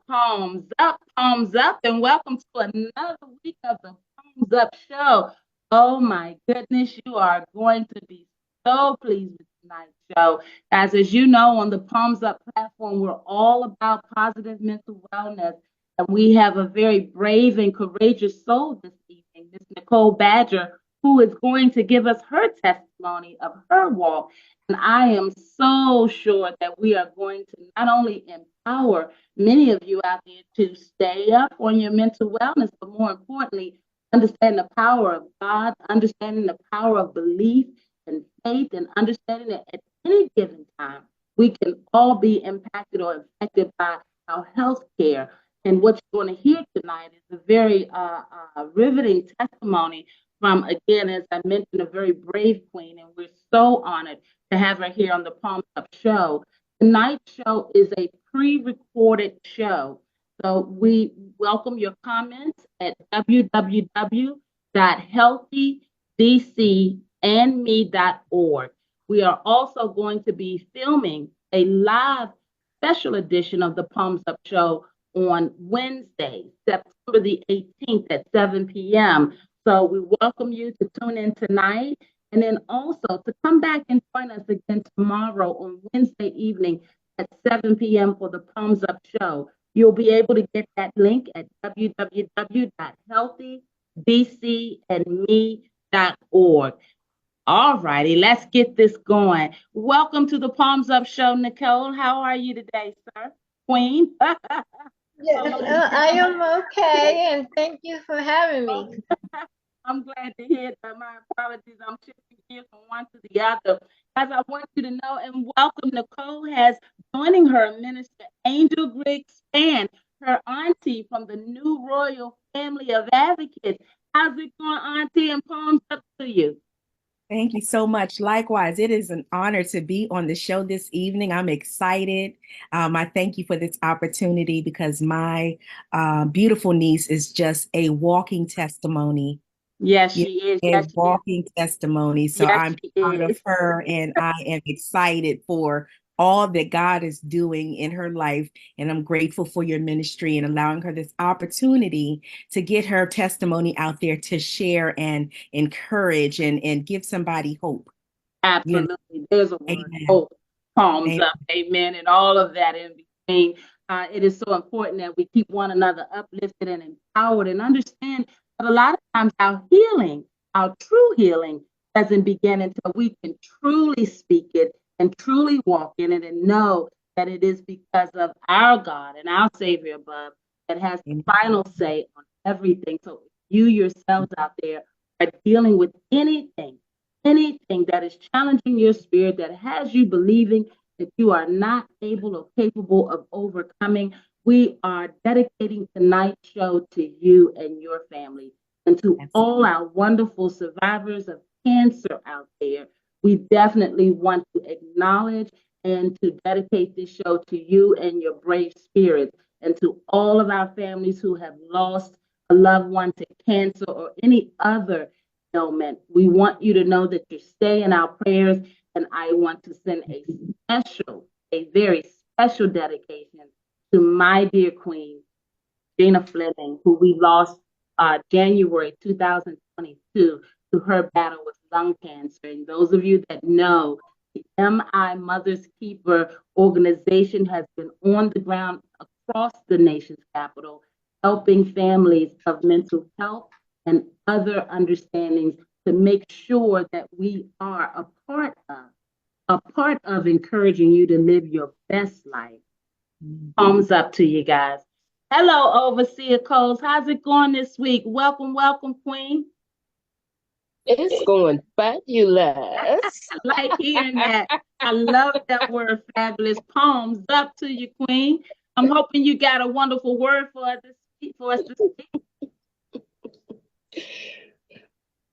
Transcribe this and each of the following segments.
palms up, and welcome to another week of the Palms Up Show. Oh my goodness, you are going to be so pleased with tonight's show. As you know, on the Palms Up platform, we're all about positive mental wellness, and we have a very brave and courageous soul this evening, Miss Nicole Badger, who is going to give us her testimony of her walk. And I am so sure that we are going to not only empower many of you out there to stay up on your mental wellness, but more importantly, understand the power of God, understanding the power of belief and faith, and understanding that at any given time, we can all be impacted or affected by our health care. And what you're going to hear tonight is a very riveting testimony from, again, as I mentioned, a very brave queen. And we're so honored to have her here on the Palm Up Show. Tonight's show is a pre-recorded show. So we welcome your comments at www.healthydcandme.org. We are also going to be filming a live special edition of the Palms Up Show on Wednesday, September the 18th at 7 p.m. So we welcome you to tune in tonight, and then also to come back and join us again tomorrow on Wednesday evening at 7 p.m. for the Palms Up Show. You'll be able to get that link at www.healthydcandme.org. All righty, let's get this going. Welcome to the Palms Up Show, Nicole. How are you today, sir? Queen? Yes, I am okay, and thank you for having me. I'm glad to hear that. My apologies. I'm shifting gears from one to the other. As I want you to know and welcome, Nicole has joining her Minister Angel Griggs Spann, her auntie from the new royal family of advocates. How's it going, auntie? And palms up to you. Thank you so much. Likewise, it is an honor to be on the show this evening. I'm excited. I thank you for this opportunity because my beautiful niece is just a walking testimony. Yes, Yeah, she is. a Yes, she is. walking testimony. So Yes, I'm she proud of is. her and I am excited for all that God is doing in her life. And I'm grateful for your ministry and allowing her this opportunity to get her testimony out there to share and encourage and give somebody hope. You know, Absolutely. There's a word. amen. Oh, palms Amen. up. Amen. And all of that in between. It is so important that we keep one another uplifted and empowered and understand that a lot of times our healing, our true healing, doesn't begin until we can truly speak it and truly walk in it and know that it is because of our God and our Savior above that has the Amen. final say on everything. So if you yourselves out there are dealing with anything that is challenging your spirit, that has you believing that you are not able or capable of overcoming, we are dedicating tonight's show to you and your family and to all our wonderful survivors of cancer out there. We definitely want to acknowledge and to dedicate this show to you and your brave spirits, and to all of our families who have lost a loved one to cancer or any other ailment. We want you to know that you stay in our prayers, and I want to send a very special dedication to my dear queen, Gina Fleming, who we lost January 2022 to her battle with lung cancer. And those of you that know, the MI Mothers Keeper organization has been on the ground across the nation's capital, helping families of mental health and other understandings to make sure that we are a part of encouraging you to live your best life. Palms up to you guys. Hello, Overseer Coles. How's it going this week? Welcome, welcome, Queen. It's going fabulous. I like hearing that. I love that word, fabulous. Palms up to you, Queen. I'm hoping you got a wonderful word for us to speak.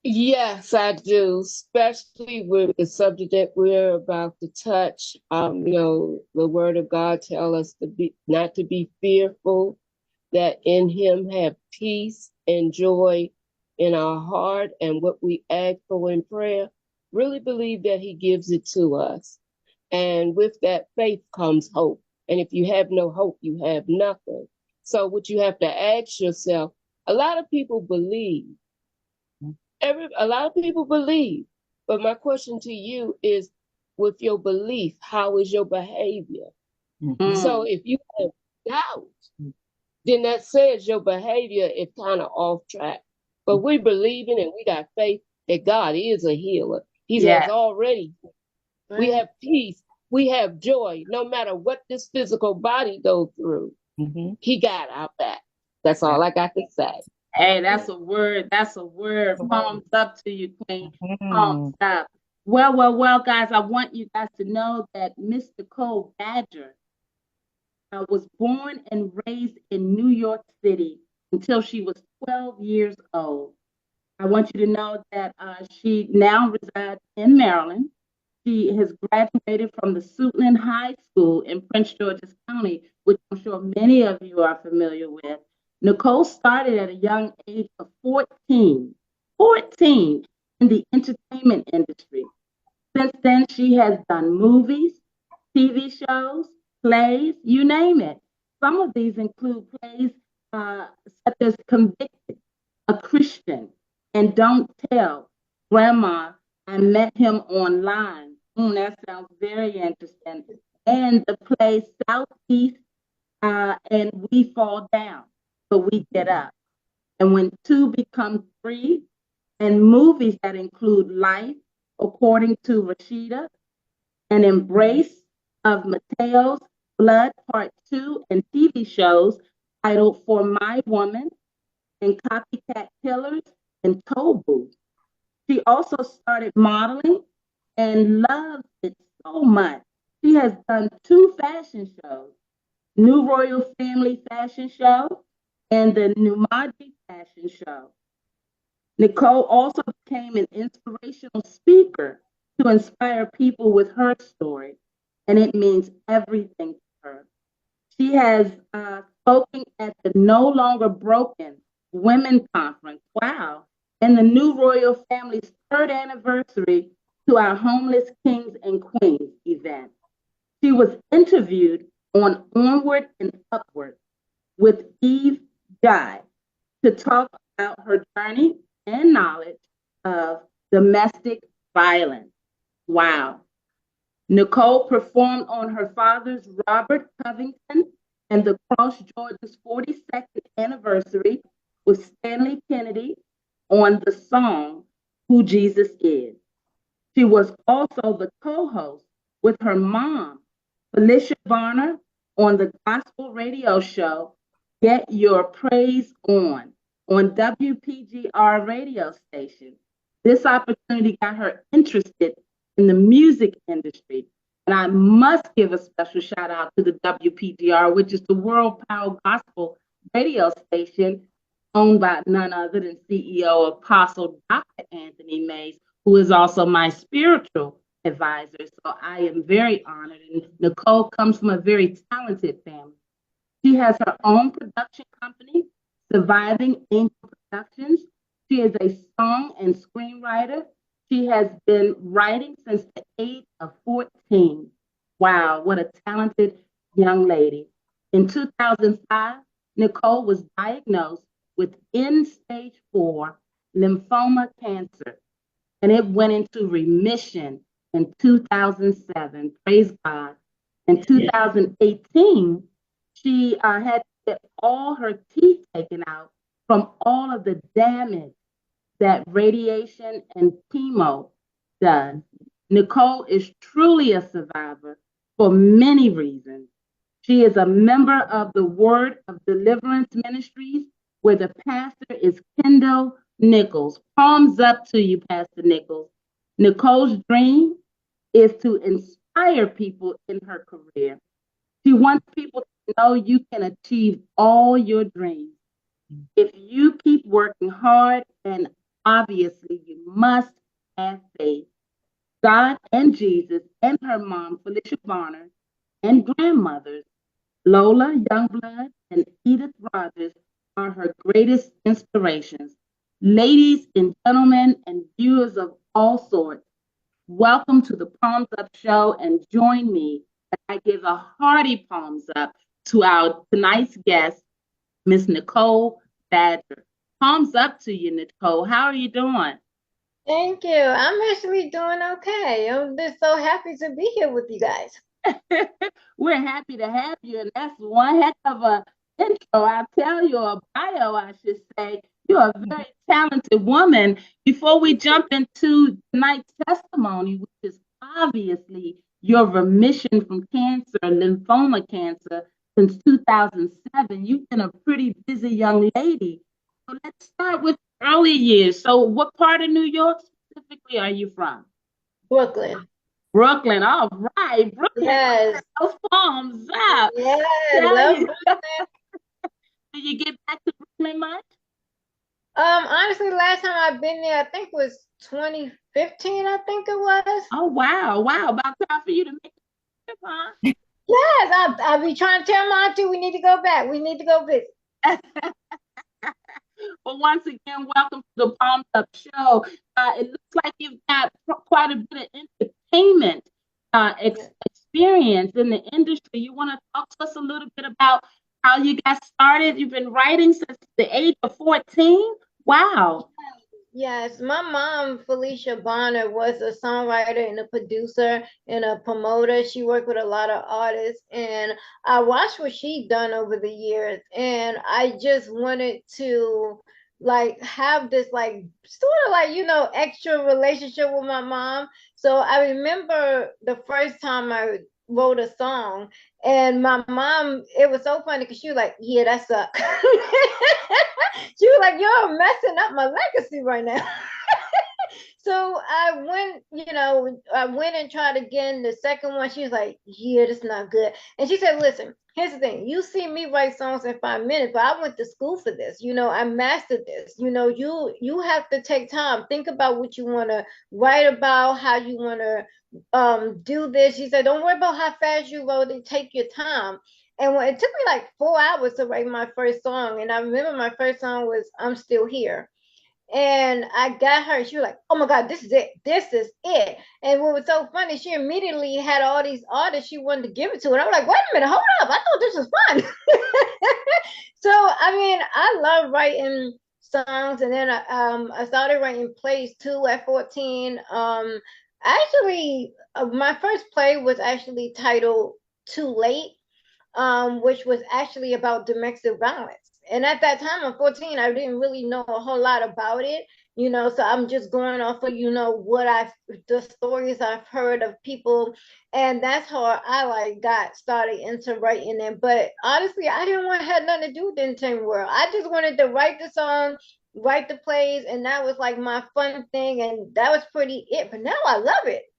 Yes, I do, especially with the subject that we're about to touch. The word of God tells us to be not to be fearful, that in him have peace and joy in our heart, and what we ask for in prayer, really believe that he gives it to us. And with that faith comes hope. And if you have no hope, you have nothing. So what you have to ask yourself, a lot of people believe. A lot of people believe. But my question to you is, with your belief, how is your behavior? So if you have doubt, then that says your behavior is kind of off track. But we believing and we got faith that God is a healer. He has already. We have peace. We have joy. No matter what this physical body goes through, He got our back. That's all I got to say. Hey, that's a word. That's a word. Palms up to you, Queen. Palms up. Well, guys, I want you guys to know that Miss Nicole Badger was born and raised in New York City until she was 12 years old. I want you to know that she now resides in Maryland. She has graduated from the Suitland High School in Prince George's County, which I'm sure many of you are familiar with. Nicole started at a young age of 14 in the entertainment industry. Since then, she has done movies, TV shows, plays, you name it. Some of these include plays such as Convicted, A Christian, and Don't Tell Grandma I Met Him Online. That sounds very interesting. And the play Southeast and We Fall Down, but We Get Up. And When Two Become Three, and movies that include Life, According to Rashida, An Embrace of Mateo's Blood Part 2, and TV shows titled For My Woman and Copycat Killers and Tobu. She also started modeling and loves it so much. She has done 2 fashion shows, New Royal Family Fashion Show and the Numaji Fashion Show. Nicole also became an inspirational speaker to inspire people with her story, and it means everything to her. She has spoken at the No Longer Broken Women Conference, wow, and the New Royal Family's 3rd anniversary to our Homeless Kings and Queens event. She was interviewed on Onward and Upward with Eve Guy to talk about her journey and knowledge of domestic violence. Wow. Nicole performed on her father's Robert Covington and the Cross George's 42nd anniversary with Stanley Kennedy on the song Who Jesus Is. She was also the co-host with her mom, Felicia Varner, on the gospel radio show Get Your Praise On WPGR radio station. This opportunity got her interested in the music industry. And I must give a special shout out to the WPGR, which is the World Power Gospel radio station owned by none other than CEO Apostle Dr. Anthony Mays, who is also my spiritual advisor. So I am very honored. And Nicole comes from a very talented family. She has her own production company, Surviving Angel Productions. She is a song and screenwriter. She has been writing since the age of 14. Wow, what a talented young lady. In 2005, Nicole was diagnosed with end-stage 4 lymphoma cancer, and it went into remission in 2007. Praise God. In 2018, she had to get all her teeth taken out from all of the damage that radiation and chemo does. Nicole is truly a survivor for many reasons. She is a member of the Word of Deliverance Ministries, where the pastor is Kendall Nichols. Palms up to you, Pastor Nichols. Nicole's dream is to inspire people in her career. She wants people to know you can achieve all your dreams if you keep working hard, and obviously you must have faith. God and Jesus and her mom, Felicia Varner, and grandmothers, Lola Youngblood and Edith Rogers, are her greatest inspirations. Ladies and gentlemen and viewers of all sorts, welcome to the Palms Up Show, and join me as I give a hearty palms up to our tonight's guest, Miss Nicole Badger. Palms up to you, Nicole. How are you doing? Thank you. I'm actually doing okay. I'm just so happy to be here with you guys. We're happy to have you, and that's one heck of a intro. I'll tell you, a bio, I should say. You're a very talented woman. Before we jump into tonight's testimony, which is obviously your remission from cancer, lymphoma cancer, since 2007, you've been a pretty busy young lady. So let's start with early years. So, what part of New York specifically are you from? Brooklyn. Brooklyn. All right, Brooklyn. Yes. Those palms up. Yes. Tell Love you. Brooklyn. Did you get back to Brooklyn much? Honestly, last time I've been there, I think was 2015, I think it was. Oh, wow. Wow. About time for you to make a trip, huh? Yes, I'll be trying to tell my auntie we need to go back. We need to go visit. Well, once again, welcome to the Palms Up Show. It looks like you've got quite a bit of entertainment experience in the industry. You want to talk to us a little bit about how you got started? You've been writing since the age of 14? Wow. Yes, my mom, Felicia Bonner, was a songwriter and a producer and a promoter. She worked with a lot of artists, and I watched what she'd done over the years, and I just wanted to like have this like sort of like extra relationship with my mom. So I remember the first time I wrote a song, and my mom, it was so funny because she was like, "Yeah, that sucks." She was like, "You're messing up my legacy right now." So I went and tried again. The second one, she was like, "Yeah, that's not good." And she said, "Listen, here's the thing. You see me write songs in 5 minutes, but I went to school for this. I mastered this. You have to take time. Think about what you want to write about, how you want to do this." She said, "Don't worry about how fast you wrote it. Take your time." And when it took me like 4 hours to write my first song, and I remember my first song was "I'm Still Here." And I got her, she was like, "Oh my God, this is it. This is it." And what was so funny, she immediately had all these artists she wanted to give it to. And I was like, "Wait a minute, hold up. I thought this was fun." So, I mean, I love writing songs. And then I started writing plays too at 14. Actually, my first play was actually titled Too Late, which was actually about domestic violence. And at that time, I'm 14, I didn't really know a whole lot about it, so I'm just going off of, the stories I've heard of people. And that's how I like got started into writing it. But honestly, I didn't want to have nothing to do with the entertainment world. I just wanted to write the song, write the plays, and that was like my fun thing. And that was pretty it. But now I love it.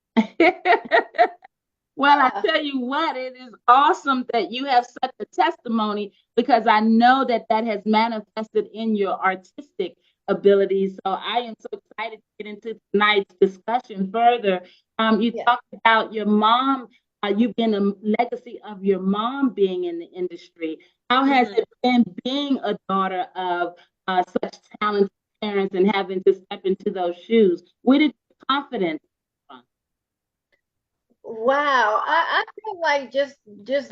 Well, I tell you what, it is awesome that you have such a testimony because I know that that has manifested in your artistic abilities. So I am so excited to get into tonight's discussion further. You talked about your mom. You've been a legacy of your mom being in the industry. How has it been being a daughter of such talented parents and having to step into those shoes? Where did your confidence come Wow, I feel like just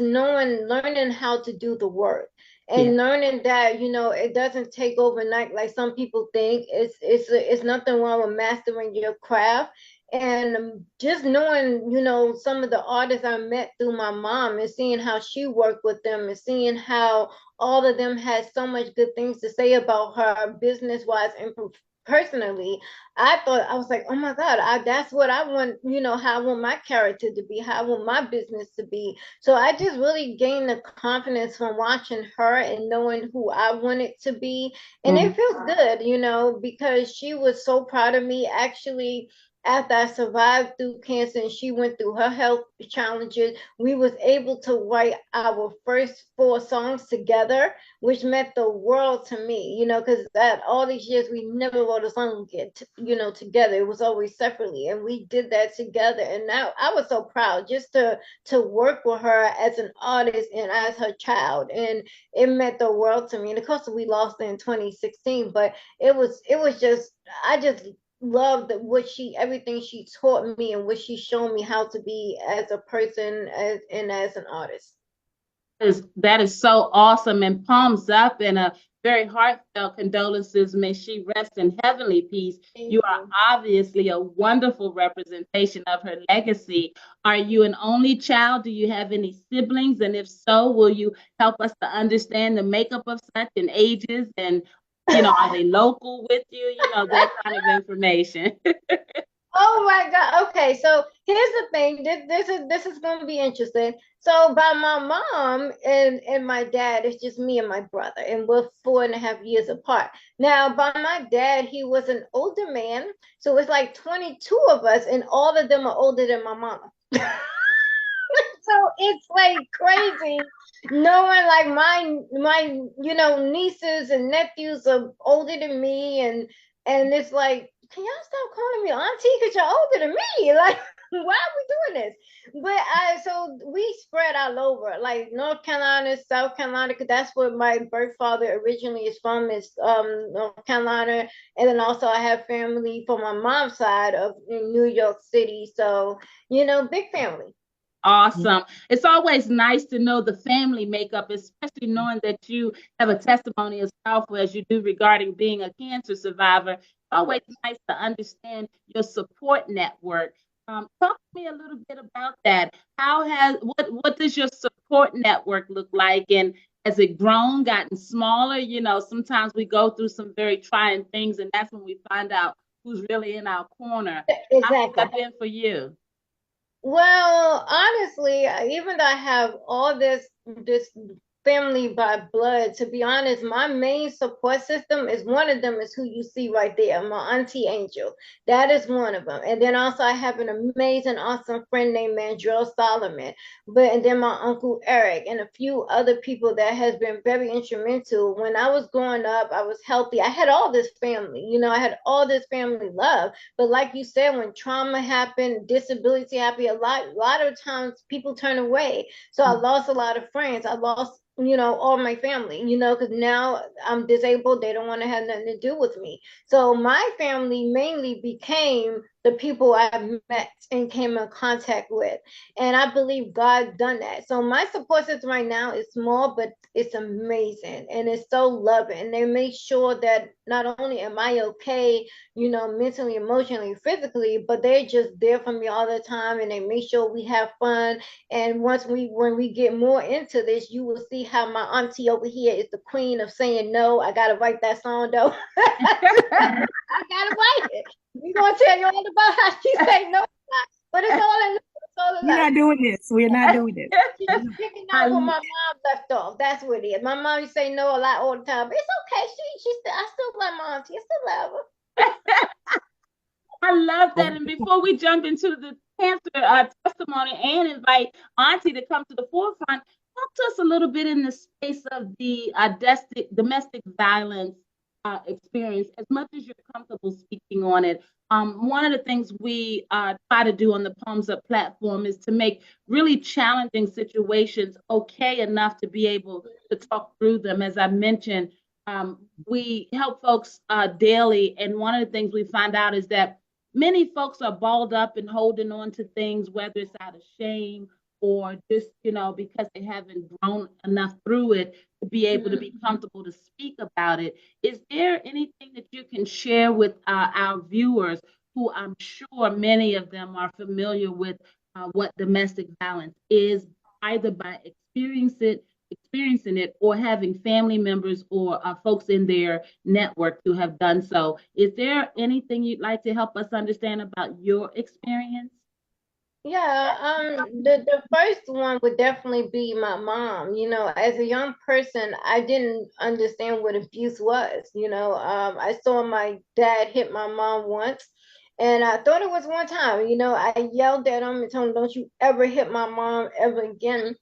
learning how to do the work and learning that it doesn't take overnight like some people think. It's nothing wrong with mastering your craft, and just knowing some of the artists I met through my mom and seeing how she worked with them and seeing how all of them had so much good things to say about her business wise and personally. I was like, "Oh my God, that's what I want, how I want my character to be, how I want my business to be." So I just really gained the confidence from watching her and knowing who I wanted to be. And it feels good, because she was so proud of me. Actually, after I survived through cancer and she went through her health challenges, we was able to write our first 4 songs together, which meant the world to me, because at all these years we never wrote a song together. It was always separately, and we did that together. And now I was so proud just to work with her as an artist and as her child, and it meant the world to me. And of course, we lost her in 2016, but it was just I just love that what everything she taught me and what she showed me how to be as a person and as an artist. That is so awesome, and palms up, and a very heartfelt condolences. May she rest in heavenly peace. You are obviously a wonderful representation of her legacy. Are you an only child? Do you have any siblings? And if so, will you help us to understand the makeup of such and ages? And, are they local with you? That kind of information. Oh my God. Okay, so here's the thing. This is going to be interesting. So by my mom and my dad, it's just me and my brother, and we're 4.5 years apart. Now, by my dad, he was an older man, so it's like 22 of us, and all of them are older than my mama. So it's like crazy knowing like my nieces and nephews are older than me, and it's like, can y'all stop calling me auntie because you're older than me? Like, why are we doing this? But so we spread all over, like North Carolina, South Carolina, because that's where my birth father originally is from, is North Carolina. And then also I have family from my mom's side of in New York City. So, big family. Awesome. It's always nice to know the family makeup, especially knowing that you have a testimony as powerful as you do regarding being a cancer survivor. It's always nice to understand your support network. Talk to me a little bit about that. What does your support network look like, and has it grown, gotten smaller? Sometimes we go through some very trying things, and that's when we find out who's really in our corner. How has Exactly. that been for you? Well, honestly, even though I have all this family by blood, to be honest, my main support system is one of them is who you see right there, my auntie Angel. That is one of them. And then also I have an amazing, awesome friend named Mandrell Solomon. And then my uncle Eric and a few other people that has been very instrumental. When I was growing up, I was healthy. I had all this family, I had all this family love. But like you said, when trauma happened, disability happened, a lot of times people turn away. So I lost a lot of friends. I lost, all my family, because now I'm disabled. They don't want to have nothing to do with me. So my family mainly became the people I met and came in contact with. And I believe God done that. So my support system right now is small, but it's amazing. And it's so loving. And they make sure that not only am I okay, mentally, emotionally, physically, but they're just there for me all the time, and they make sure we have fun. And when we get more into this, you will see how my auntie over here is the queen of saying no. I gotta write that song though. I gotta write it. We're gonna tell you all about how she say no, but it's all in. We're not doing this. We're not doing this. She's just picking up where my mom left off. That's what it is. My mom used to say no a lot all the time, but it's okay. I still love my auntie. I still love her. I love that. And before we jump into the cancer testimony and invite Auntie to come to the forefront, talk to us a little bit in the space of the domestic violence experience, as much as you're comfortable speaking on it. One of the things we try to do on the Palms Up platform is to make really challenging situations okay enough to be able to talk through them. As I mentioned, we help folks daily, and one of the things we find out is that many folks are balled up and holding on to things, whether it's out of shame or just, because they haven't grown enough through it to be able to be comfortable to speak about it. Is there anything that you can share with our viewers, who I'm sure many of them are familiar with what domestic violence is, either by experiencing it or having family members or folks in their network who have done so? Is there anything you'd like to help us understand about your experience? Yeah, the first one would definitely be my mom. As a young person, I didn't understand what abuse was. I saw my dad hit my mom once, and I thought it was one time. I yelled at him and told him, "Don't you ever hit my mom ever again."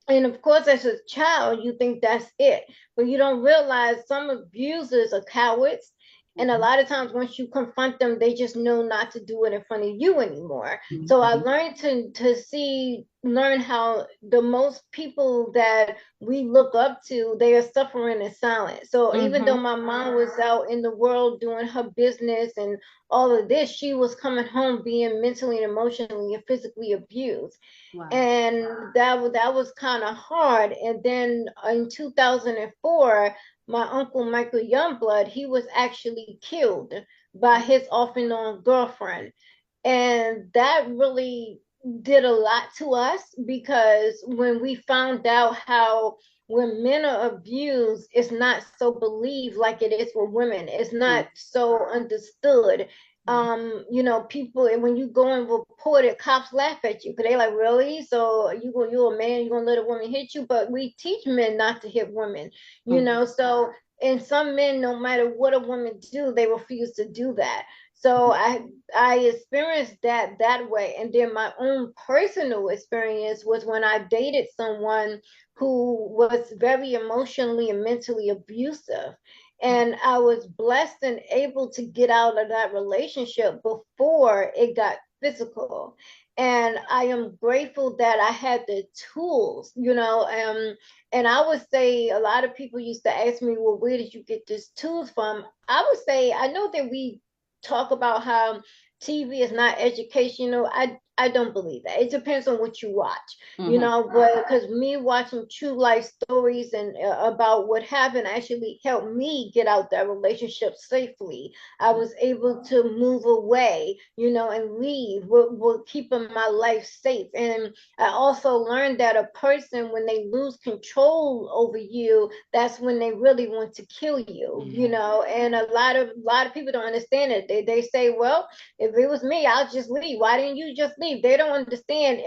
And of course, as a child, you think that's it, but you don't realize some abusers are cowards, And a lot of times once you confront them, they just know not to do it in front of you anymore. Mhm. So I learned to learn how the most people that we look up to, they are suffering in silence. So even though my mom was out in the world doing her business and all of this, she was coming home being mentally and emotionally and physically abused. Wow. And that was kind of hard. And then in 2004, my uncle Michael Youngblood, he was actually killed by his off and on girlfriend. And that really did a lot to us, because when we found out how when men are abused, it's not so believed like it is for women. It's not so understood. People, and when you go and report it, cops laugh at you because they like, really? So you're a man, you're gonna let a woman hit you? But we teach men not to hit women, so, and some men, no matter what a woman do, they refuse to do that. So I experienced that way. And then my own personal experience was when I dated someone who was very emotionally and mentally abusive. And I was blessed and able to get out of that relationship before it got physical. And I am grateful that I had the tools, and I would say a lot of people used to ask me, well, where did you get these tools from? I would say, I know that we talk about how TV is not educational. I don't believe that. It depends on what you watch, but because me watching true life stories and about what happened actually helped me get out that relationship safely. I was able to move away, and leave, with keeping my life safe. And I also learned that a person, when they lose control over you, that's when they really want to kill you, and a lot of people don't understand it. They say, well, if it was me, I'll just leave. Why didn't you just leave? They don't understand.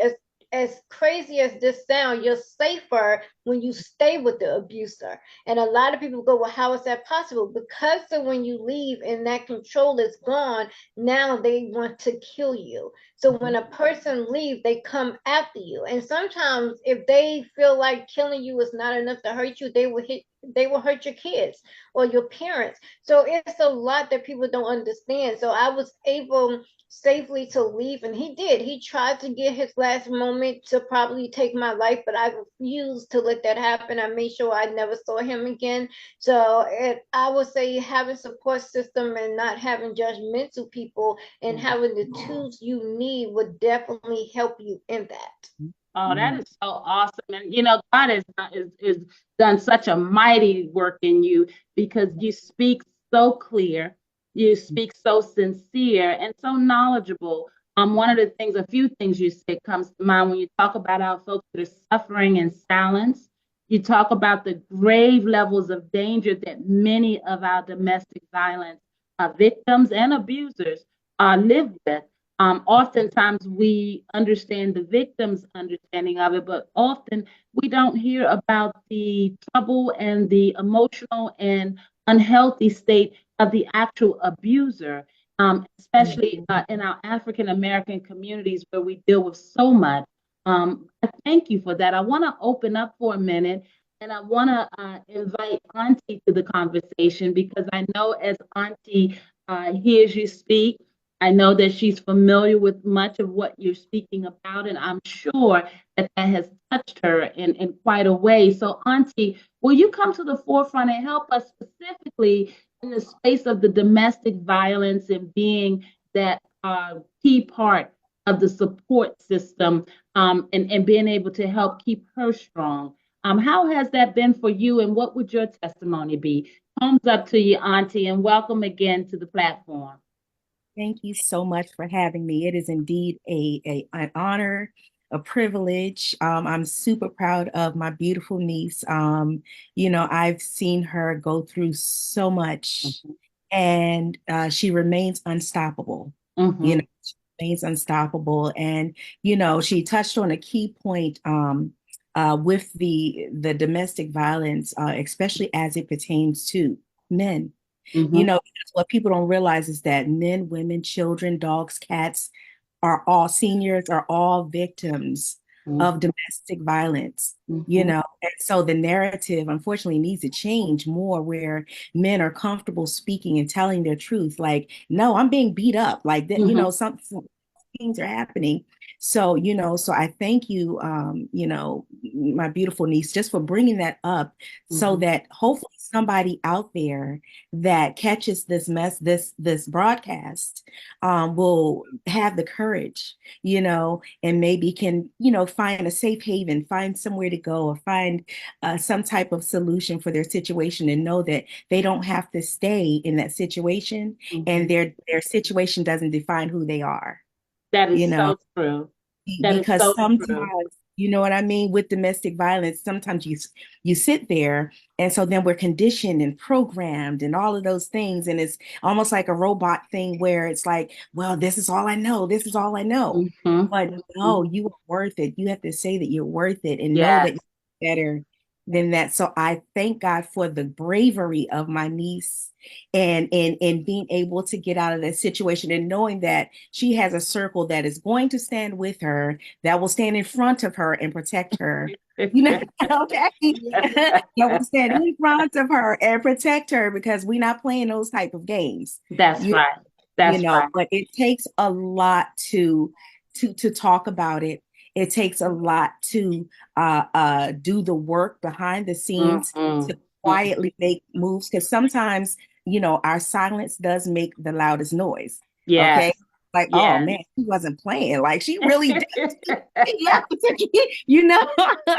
As crazy as this sound, you're safer when you stay with the abuser. And a lot of people go, well, how is that possible? Because of when you leave and that control is gone, now they want to kill you. So when a person leaves, they come after you. And sometimes if they feel like killing you is not enough to hurt you, they will hurt your kids or your parents. So it's a lot that people don't understand. So I was able safely to leave, and he did. He tried to get his last moment to probably take my life, but I refused to let that happen. I made sure I never saw him again. So I would say having support system and not having judgmental people and having the tools you need would definitely help you in that. Oh, that is so awesome. And God is done such a mighty work in you, because you speak so clear, you speak so sincere and so knowledgeable. One of the things, a few things you said comes to mind when you talk about our folks that are suffering in silence. You talk about the grave levels of danger that many of our domestic violence victims and abusers live with. Oftentimes we understand the victim's understanding of it, but often we don't hear about the trouble and the emotional and unhealthy state of the actual abuser, especially in our African American communities where we deal with so much. I thank you for that. I want to open up for a minute, and I want to invite Auntie to the conversation, because I know as Auntie hears you speak, I know that she's familiar with much of what you're speaking about, and I'm sure that has touched her in quite a way. So, Auntie, will you come to the forefront and help us specifically in the space of the domestic violence and being that key part of the support system, and being able to help keep her strong? How has that been for you, and what would your testimony be? Thumbs up to you, Auntie, and welcome again to the platform. Thank you so much for having me. It is indeed an honor, a privilege. I'm super proud of my beautiful niece. I've seen her go through so much, and she remains unstoppable. She remains unstoppable. And, she touched on a key point with the domestic violence, especially as it pertains to men. What people don't realize is that men, women, children, dogs, cats seniors are all victims of domestic violence, you know. And so the narrative, unfortunately, needs to change more where men are comfortable speaking and telling their truth. Like, no, I'm being beat up. Like that, you know, some things are happening. So, you know, so I thank you, you know, my beautiful niece, just for bringing that up so that hopefully somebody out there that catches this broadcast will have the courage, you know, and maybe can, you know, find a safe haven, find somewhere to go, or find some type of solution for their situation, and know that they don't have to stay in that situation, and their situation doesn't define who they are. That is You know, so true. That is because so sometimes, true. you know what I mean, with domestic violence, sometimes you sit there, and so then we're conditioned and programmed and all of those things, and it's almost like a robot thing where it's like, well, this is all I know, this is all I know. But no, you are worth it. You have to say that you're worth it and know that Yes. you're better than that. So I thank God for the bravery of my niece, and being able to get out of that situation, and knowing that she has a circle that is going to stand with her, that will stand in front of her and protect her. You know, okay, that will stand in front of her and protect her, because we're not playing those type of games. That's You, right. you That's know, right. but it takes a lot to talk about it. It takes a lot to do the work behind the scenes, to quietly make moves, because sometimes, you know, our silence does make the loudest noise. Okay. Yes. Like, oh Yes. man, she wasn't playing. Like, she really did. Yeah, you know,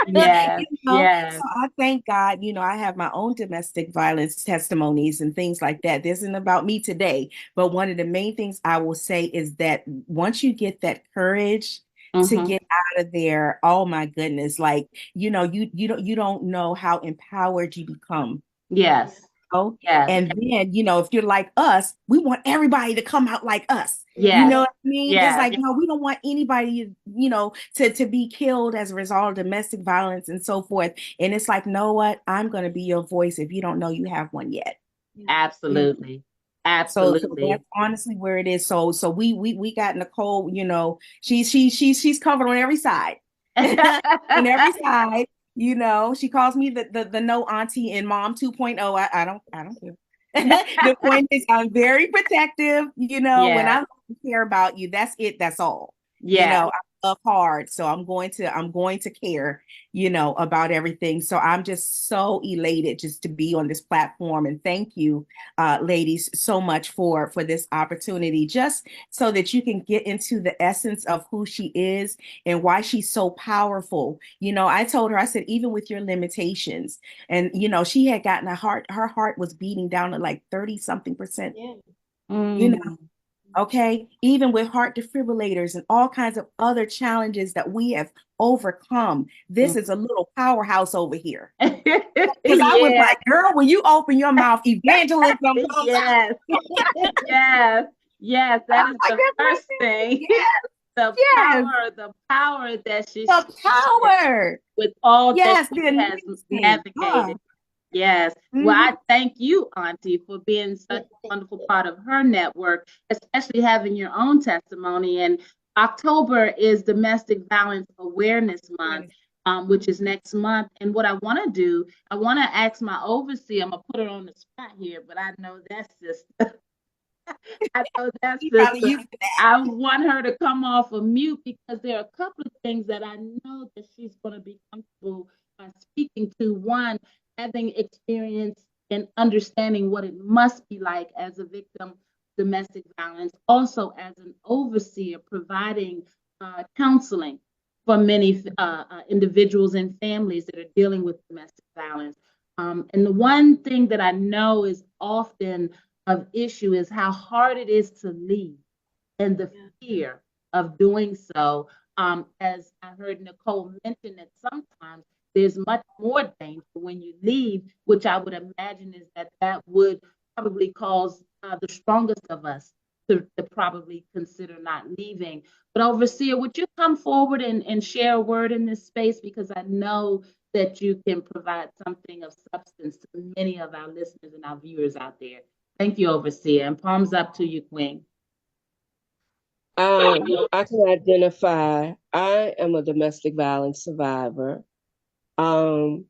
Yes. you know. Yes. So I thank God, you know, I have my own domestic violence testimonies and things like that. This isn't about me today, but one of the main things I will say is that once you get that courage to get out of there, oh my goodness, like, you know, you don't know how empowered you become. Yes. Oh, Yes. and then, you know, if you're like us, we want everybody to come out like us. You Yes. know what I mean? It's Yes. like, no, we don't want anybody, you know, to be killed as a result of domestic violence and so forth. And it's like, know what? I'm going to be your voice if you don't know you have one yet. Absolutely. So that's Absolutely. honestly where it is. So we got Nicole, you know, she's covered on every side. On every side, you know, she calls me the no auntie and mom 2.0. I don't care. The point is, I'm very protective, you know, when Yes. I care about you, that's it, that's all. You Yes. know, I love hard, so I'm going to care, you know, about everything. So I'm just so elated just to be on this platform, and thank you, ladies, so much for this opportunity, just so that you can get into the essence of who she is and why she's so powerful. You know, I told her, I said, even with your limitations, and you know, she had gotten her heart was beating down to like 30 something percent. You know, okay, even with heart defibrillators and all kinds of other challenges that we have overcome, this is a little powerhouse over here. Because I was Yes. like, girl, when you open your mouth, evangelism comes out. Yes. Yes. Yes. That is Like, the that's first right. thing. Yes, yes, The power that she the power. with all that Yes, she the has anointing. navigated. Yes. Well, I thank you, Auntie, for being such a wonderful part of her network, especially having your own testimony. And October is Domestic Violence Awareness Month, which is next month. And what I want to do, I want to ask my overseer, I'm going to put her on the spot here, but I know that's just I know that's You just probably used to that. I want her to come off of mute because there are a couple of things that I know that she's going to be comfortable speaking to. One, having experience and understanding what it must be like as a victim of domestic violence. Also, as an overseer, providing counseling for many individuals and families that are dealing with domestic violence. And the one thing that I know is often of issue is how hard it is to leave and the fear of doing so. As I heard Nicole mention that sometimes there's much more danger when you leave, which I would imagine is that would probably cause the strongest of us to probably consider not leaving. But Overseer, would you come forward and share a word in this space? Because I know that you can provide something of substance to many of our listeners and our viewers out there. Thank you, Overseer. And palms up to you, Queen. I can identify I am a domestic violence survivor. Um,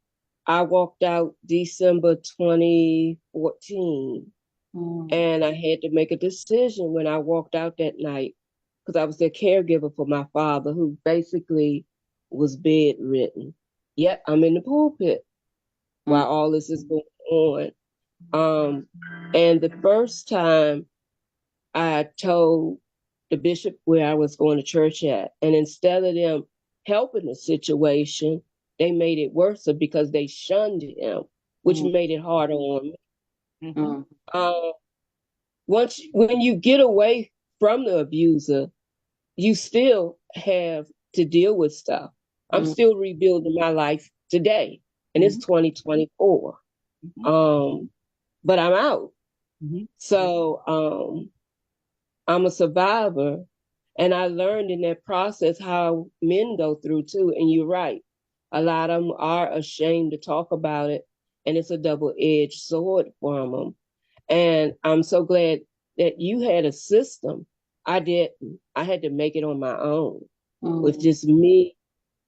I walked out December 2014, Mm, and I had to make a decision when I walked out that night because I was the caregiver for my father, who basically was bedridden. Yet I'm in the pulpit mm, while all this is going on. Um, and the first time I told the bishop where I was going to church at, and instead of them helping the situation, they made it worse because they shunned him, which mm, made it harder on me. Mhm. mm, Um, when you get away from the abuser, you still have to deal with stuff. I'm mm, still rebuilding my life today, and it's Mhm. 2024. Mhm. Um, but I'm out. Mhm. So I'm a survivor, and I learned in that process how men go through too. And you're right, a lot of them are ashamed to talk about it, and it's a double-edged sword for them. And I'm so glad that you had a system. I didn't. I had to make it on my own with mm, just me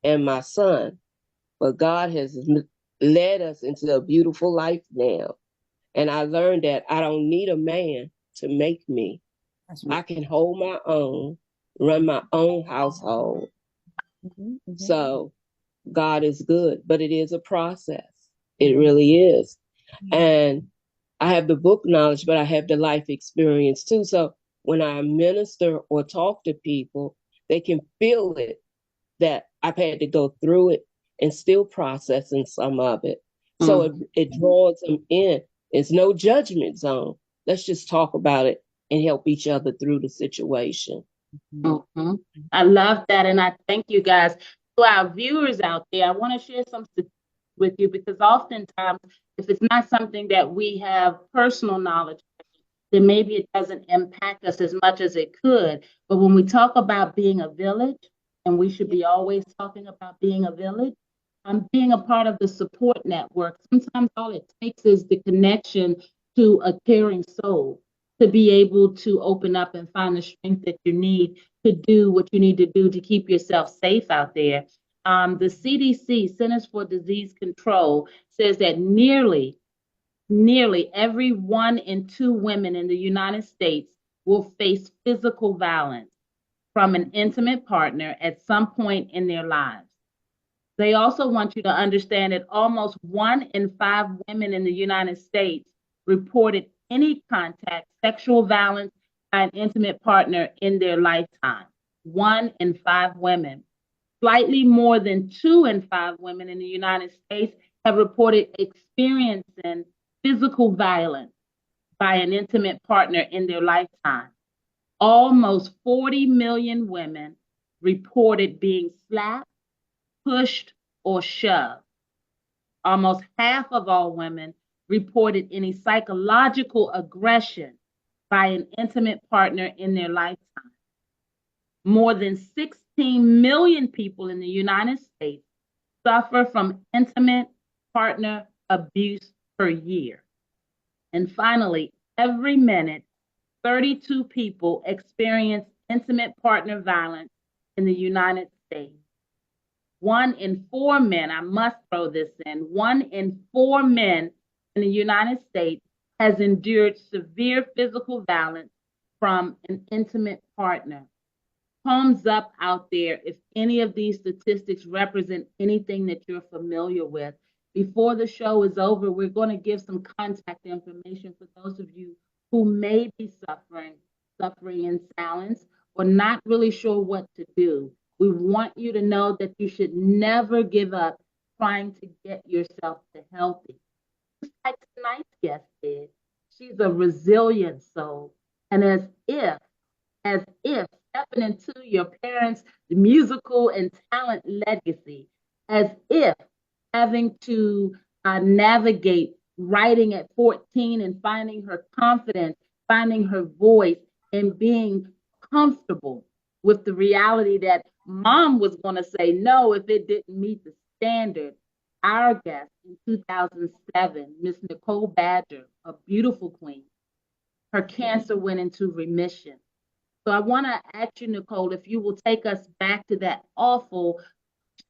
and my son. But God has led us into a beautiful life now. And I learned that I don't need a man to make me. That's mm. right. I can hold my own, run my own household. Mhm. Mhm. So God is good, but it is a process. It Mhm. really is. Mhm. And I have the book knowledge, but I have the life experience too. So when I minister or talk to people, they can feel it that I've had to go through it and still processing some of it. So Mm, it draws them in. It's no judgment zone. Let's just talk about it and help each other through the situation. Mhm. mhm. I love that, and I thank you guys. To our viewers out there, I want to share some statistics with you because oftentimes, if it's not something that we have personal knowledge, then maybe it doesn't impact us as much as it could. But when we talk about being a village, and we should be always talking about being a village, being a part of the support network, sometimes all it takes is the connection to a caring soul to be able to open up and find the strength that you need to do what you need to do to keep yourself safe out there. The CDC, Centers for Disease Control, says that nearly every 1 in 2 women in the United States will face physical violence from an intimate partner at some point in their lives. They also want you to understand that almost 1 in 5 women in the United States reported any contact, sexual violence by an intimate partner in their lifetime. 1 in 5 women. Slightly more than 2 in 5 women in the United States have reported experiencing physical violence by an intimate partner in their lifetime. Almost 40 million women reported being slapped, pushed, or shoved. Almost half of all women reported any psychological aggression by an intimate partner in their lifetime. More than 16 million people in the United States suffer from intimate partner abuse per year. And finally, every minute, 32 people experience intimate partner violence in the United States. 1 in 4 men, I must throw this in, 1 in 4 men in the United States has endured severe physical violence from an intimate partner. Thumbs up out there if any of these statistics represent anything that you're familiar with. Before the show is over, we're going to give some contact information for those of you who may be suffering in silence, or not really sure what to do. We want you to know that you should never give up trying to get yourself to healthy. Just like tonight's guest did. She's a resilient soul. And as if stepping into your parents' musical and talent legacy, as if having to navigate writing at 14 and finding her confidence, finding her voice, and being comfortable with the reality that mom was going to say no if it didn't meet the standard. Our guest in 2007, Miss Nicole Badger, a beautiful queen, her cancer went into remission. So I want to ask you, Nicole, if you will take us back to that awful,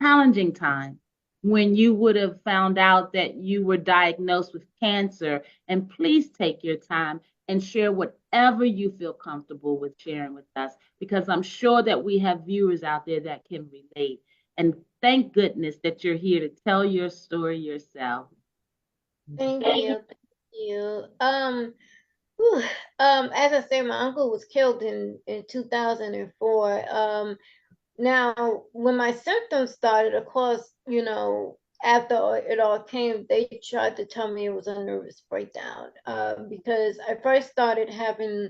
challenging time when you would have found out that you were diagnosed with cancer. And please take your time and share whatever you feel comfortable with sharing with us, because I'm sure that we have viewers out there that can relate. And thank goodness that you're here to tell your story yourself. Thank you. Thank you. Whew, as I said, my uncle was killed in 2004. Now, when my symptoms started, of course, after it all came, they tried to tell me it was a nervous breakdown. Because I first started having,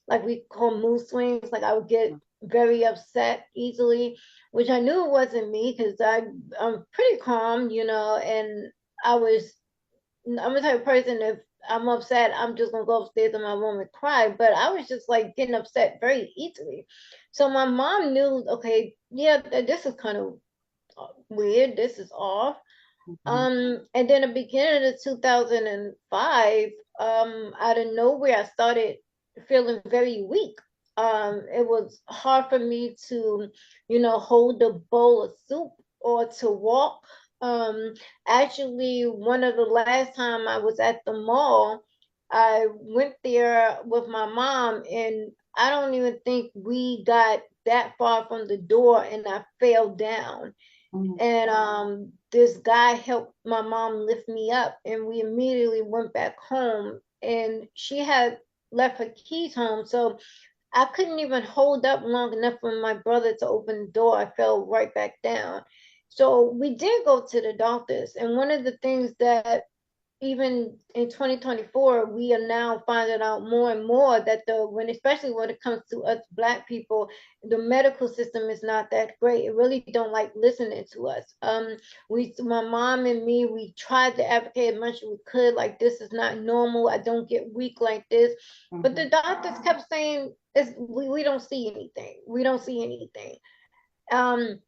like we call mood swings, like I would get very upset easily, which I knew it wasn't me because I'm pretty calm, and I was I'm the type of person, if I'm upset, I'm just gonna go upstairs in my room and cry. But I was just like getting upset very easily. So my mom knew, okay, yeah, this is kind of weird. This is off. And then the beginning of 2005, out of nowhere, I started feeling very weak. It was hard for me to, hold a bowl of soup or to walk. Um, Actually, one of the last time I was at the mall, I went there with my mom, and I don't even think we got that far from the door, and I fell down. And this guy helped my mom lift me up, and we immediately went back home. And she had left her keys home, so I couldn't even hold up long enough for my brother to open the door. I fell right back down. So we did go to the doctors, and one of the things that even in 2024, we are now finding out more and more that especially when it comes to us Black people, the medical system is not that great. It really don't like listening to us. My mom and me, we tried to advocate as much as we could, like this is not normal. I don't get weak like this, but the doctors kept saying, we don't see anything. We don't see anything. Um,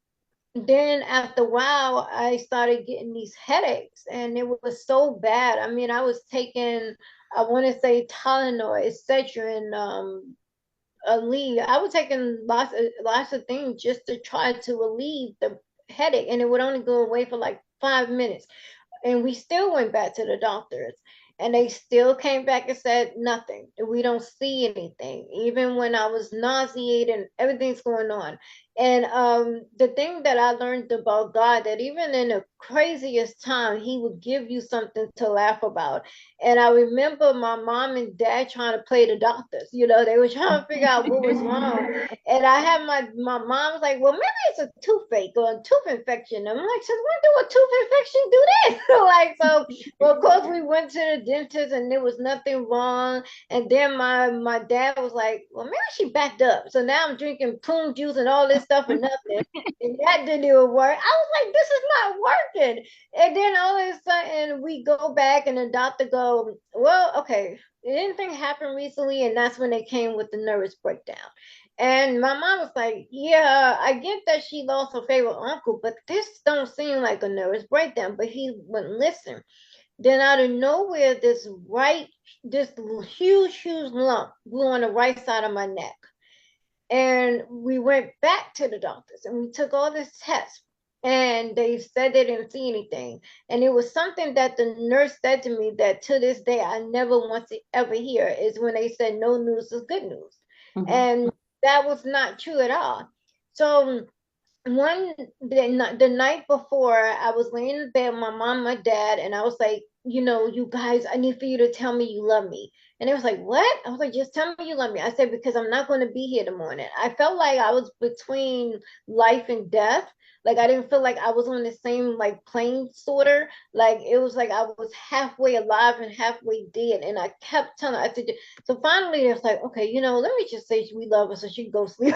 then after a while, I started getting these headaches, and it was so bad. I mean, I was taking, I want to say Tylenol, Excedrin, Aleve. I was taking lots of things just to try to relieve the headache, and it would only go away for like 5 minutes. And we still went back to the doctors, and they still came back and said nothing. We don't see anything, even when I was nauseated and everything's going on. And the thing that I learned about God, that even in the craziest time, He would give you something to laugh about. And I remember my mom and dad trying to play the doctors. They were trying to figure out what was wrong. And I had my mom was like, well, maybe it's a toothache or a tooth infection. I'm like, since when do a tooth infection do that? Like, so, well, of course, we went to the dentist and there was nothing wrong. And then my dad was like, well, maybe she backed up. So now I'm drinking prune juice and all this stuff and nothing. And that didn't even work. I was like, this is not working. And then all of a sudden we go back and the doctor go, well, okay, anything happened recently? And that's when they came with the nervous breakdown. And my mom was like, yeah, I get that she lost her favorite uncle, but this don't seem like a nervous breakdown. But he wouldn't listen. Then out of nowhere, this huge lump grew on the right side of my neck. And we went back to the doctors and we took all this tests, and they said they didn't see anything. And it was something that the nurse said to me that to this day I never want to ever hear, is when they said no news is good news. And that was not true at all. So the night before, I was laying in bed with my mom, my dad, and I was like, you guys, I need for you to tell me you love me. And it was like, what? I was like, just tell me you love me. I said, because I'm not going to be here in the morning. I felt like I was between life and death. Like I didn't feel like I was on the same like plane, sort of. Like it was like I was halfway alive and halfway dead. And I kept telling her, I said, so finally it was like, okay, let me just say we love her so she can go sleep.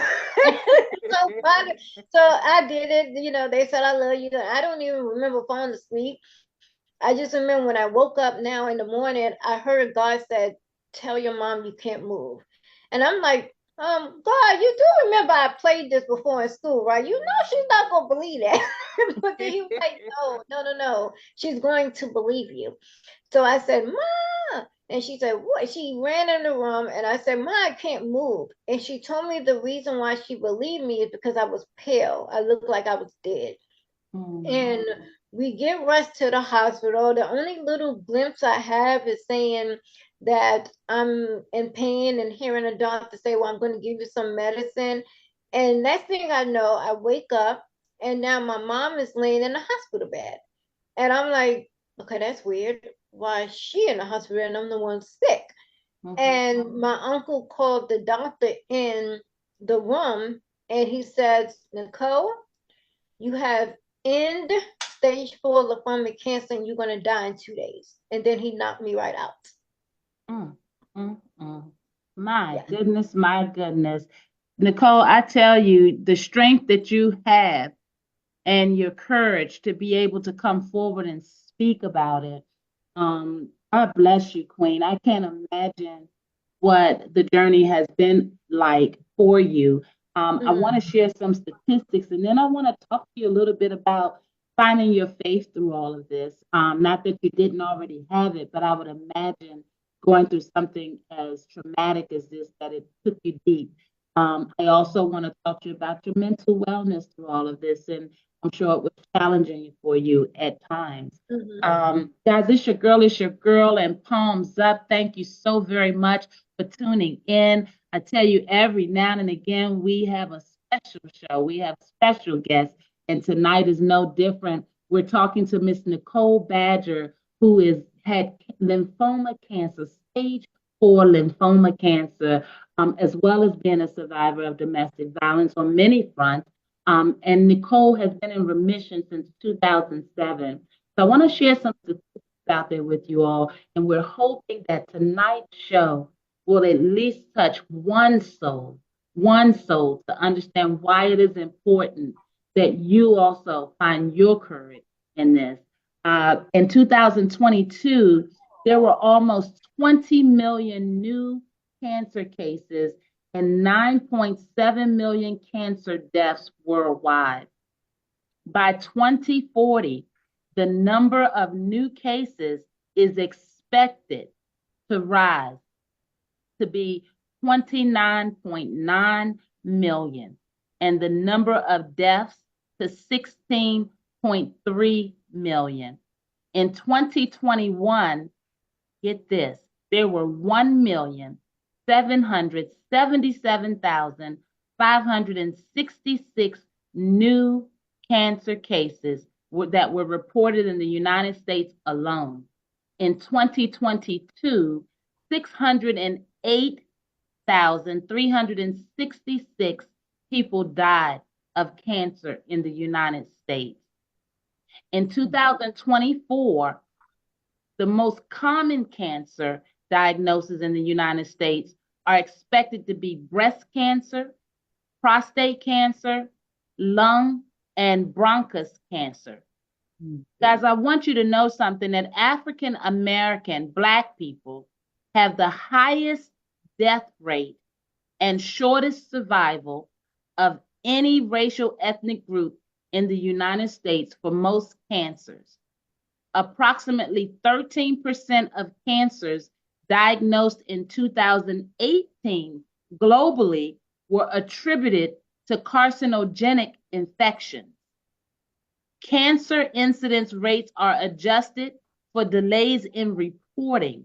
So I did it. They said I love you. I don't even remember falling asleep. I just remember when I woke up now in the morning, I heard God said, tell your mom you can't move. And I'm like, God, you do remember I played this before in school, right? You know she's not gonna believe that. But then he was like, no. She's going to believe you. So I said, Mom, And she said, what? She ran in the room and I said, Ma, I can't move. And she told me the reason why she believed me is because I was pale. I looked like I was dead. And we get rushed to the hospital. The only little glimpse I have is saying that I'm in pain and hearing a doctor say, well, I'm going to give you some medicine. And next thing I know, I wake up and now my mom is laying in the hospital bed. And I'm like, okay, that's weird. Why is she in the hospital and I'm the one sick? And my uncle called the doctor in the room and he says, Nicole, you have end stage 4 lymphoma cancer and you're going to die in 2 days. And then he knocked me right out. My goodness, my goodness. Nicole, I tell you, the strength that you have and your courage to be able to come forward and speak about it. God bless you, Queen. I can't imagine what the journey has been like for you. I want to share some statistics and then I want to talk to you a little bit about finding your faith through all of this. Not that you didn't already have it, but I would imagine going through something as traumatic as this, that it took you deep. I also want to talk to you about your mental wellness through all of this. And I'm sure it was challenging for you at times. Guys, it's your girl, and palms up. Thank you so very much for tuning in. I tell you, every now and again, we have a special show. We have special guests, and tonight is no different. We're talking to Miss Nicole Badger, who had lymphoma cancer, stage 4 lymphoma cancer, as well as being a survivor of domestic violence on many fronts. And Nicole has been in remission since 2007. So I want to share some statistics out there with you all. And we're hoping that tonight's show will at least touch one soul to understand why it is important that you also find your courage in this. In 2022, there were almost 20 million new cancer cases and 9.7 million cancer deaths worldwide. By 2040, the number of new cases is expected to rise to be 29.9 million, and the number of deaths to 16.3 million. In 2021, get this, there were 1,777,566 new cancer cases that were reported in the United States alone. In 2022, 608,366 people died of cancer in the United States. In 2024, the most common cancer diagnoses in the United States are expected to be breast cancer, prostate cancer, lung, and bronchus cancer. Guys, I want you to know something, that African American Black people have the highest death rate and shortest survival of any racial ethnic group in the United States for most cancers. Approximately 13% of cancers diagnosed in 2018 globally were attributed to carcinogenic infections. Cancer incidence rates are adjusted for delays in reporting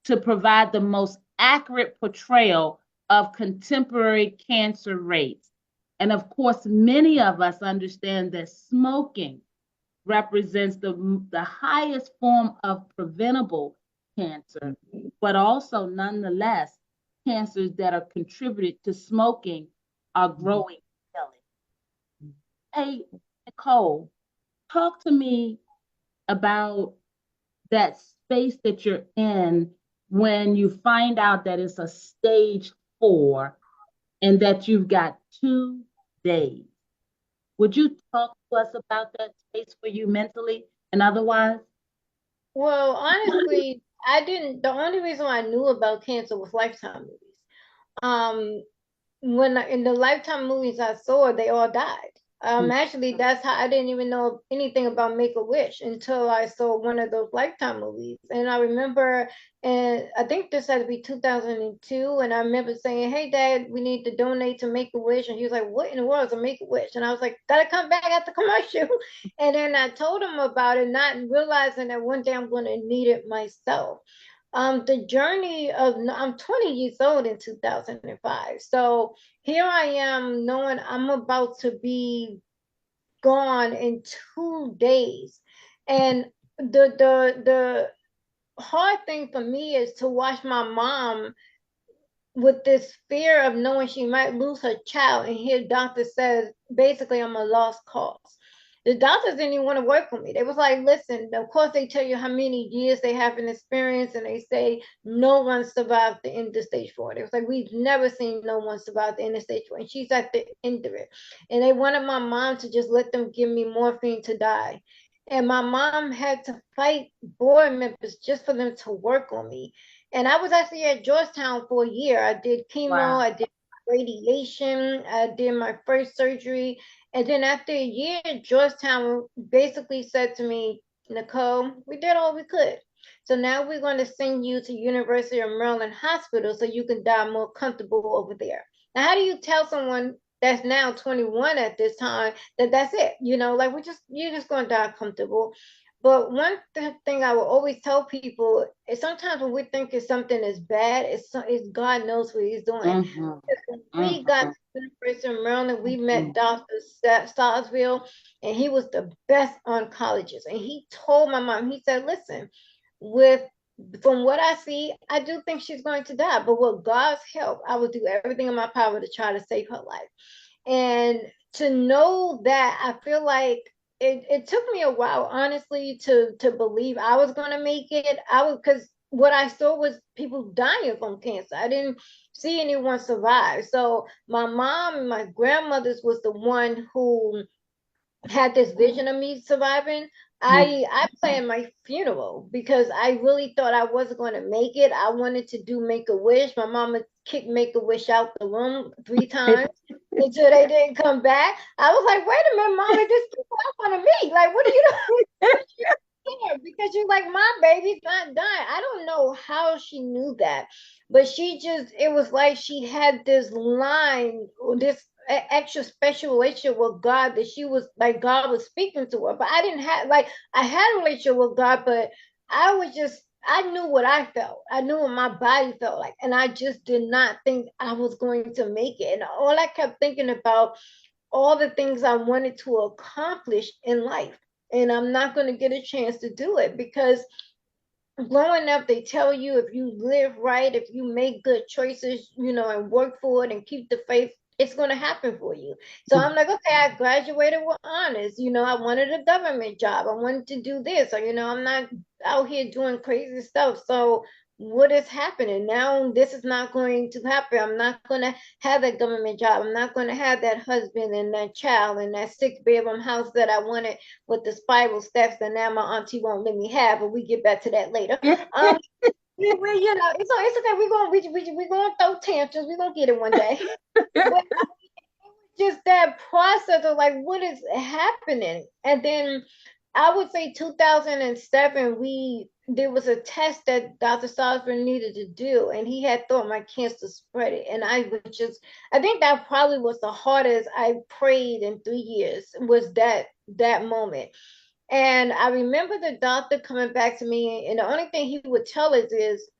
to provide the most accurate portrayal of contemporary cancer rates. And of course, many of us understand that smoking represents the highest form of preventable cancer, but also nonetheless, cancers that are contributed to smoking are growing daily. Hey, Nicole, talk to me about that space that you're in when you find out that it's a stage 4 and that you've got 2 days. Would you talk to us about that space for you mentally and otherwise? Well, honestly, the only reason I knew about cancer was Lifetime movies. In the Lifetime movies I saw, they all died. Actually, that's how I didn't even know anything about Make-A-Wish until I saw one of those Lifetime movies. And I remember, and I think this had to be 2002, and I remember saying, "Hey, Dad, we need to donate to Make-A-Wish," and he was like, "What in the world is a Make-A-Wish?" And I was like, "Gotta come back at the commercial." And then I told him about it, not realizing that one day I'm going to need it myself. The journey of I'm 20 years old in 2005. So here I am knowing I'm about to be gone in 2 days. And the hard thing for me is to watch my mom with this fear of knowing she might lose her child, and here doctor says basically I'm a lost cause. The doctors didn't even want to work with me. They was like, listen, of course they tell you how many years they have in experience, and they say no one survived the end of stage 4. It was like, we've never seen no one survive the end of stage 4, and she's at the end of it. And they wanted my mom to just let them give me morphine to die. And my mom had to fight board members just for them to work on me. And I was actually at Georgetown for a year. I did chemo, Wow. I did radiation, I did my first surgery. And then after a year, Georgetown basically said to me, Nicole, we did all we could. So now we're going to send you to University of Maryland Hospital so you can die more comfortable over there. Now, how do you tell someone that's now 21 at this time that that's it? You know, like you're just going to die comfortable. But one thing I will always tell people is sometimes when we think it's something is bad, it's God knows what He's doing. Mhm. We got Mhm. to the University of Maryland, we met Dr. Starsville, and he was the best oncologist. And he told my mom, he said, listen, with from what I see, I do think she's going to die, but with God's help, I will do everything in my power to try to save her life. And to know that, I feel like it took me a while, honestly, to believe I was gonna make it. I was because what I saw was people dying from cancer. I didn't see anyone survive. So my mom and my grandmother's was the one who had this vision of me surviving. I planned my funeral because I really thought I wasn't going to make it. I wanted to do Make-A-Wish. My mama kicked Make-A-Wish out the room 3 times until they didn't come back. I was like, wait a minute, mama, this is out of me. Like, what are you doing? Because you're like, my baby's not dying. I don't know how she knew that, but it was like she had this line, this extra special relationship with God, that she was like, God was speaking to her. But I didn't have, like, I had a relationship with God, but I knew what I felt. I knew what my body felt like. And I just did not think I was going to make it. And all I kept thinking about all the things I wanted to accomplish in life. And I'm not going to get a chance to do it because growing up, they tell you if you live right, if you make good choices, and work for it and keep the faith, it's going to happen for you. So I'm like, okay, I graduated with honors. I wanted a government job. I wanted to do this. Or, I'm not out here doing crazy stuff. So what is happening now? This is not going to happen. I'm not going to have that government job. I'm not going to have that husband and that child and that 6-bedroom house that I wanted with the spiral steps that now my auntie won't let me have, but we get back to that later. It's okay. We're gonna throw tantrums. We're gonna get it one day. But just that process of like what is happening. And then I would say 2007, there was a test that Dr. Salzberg needed to do, and he had thought my cancer spread it. And I think that probably was the hardest I prayed in 3 years, was that moment. And I remember the doctor coming back to me, and the only thing he would tell us is,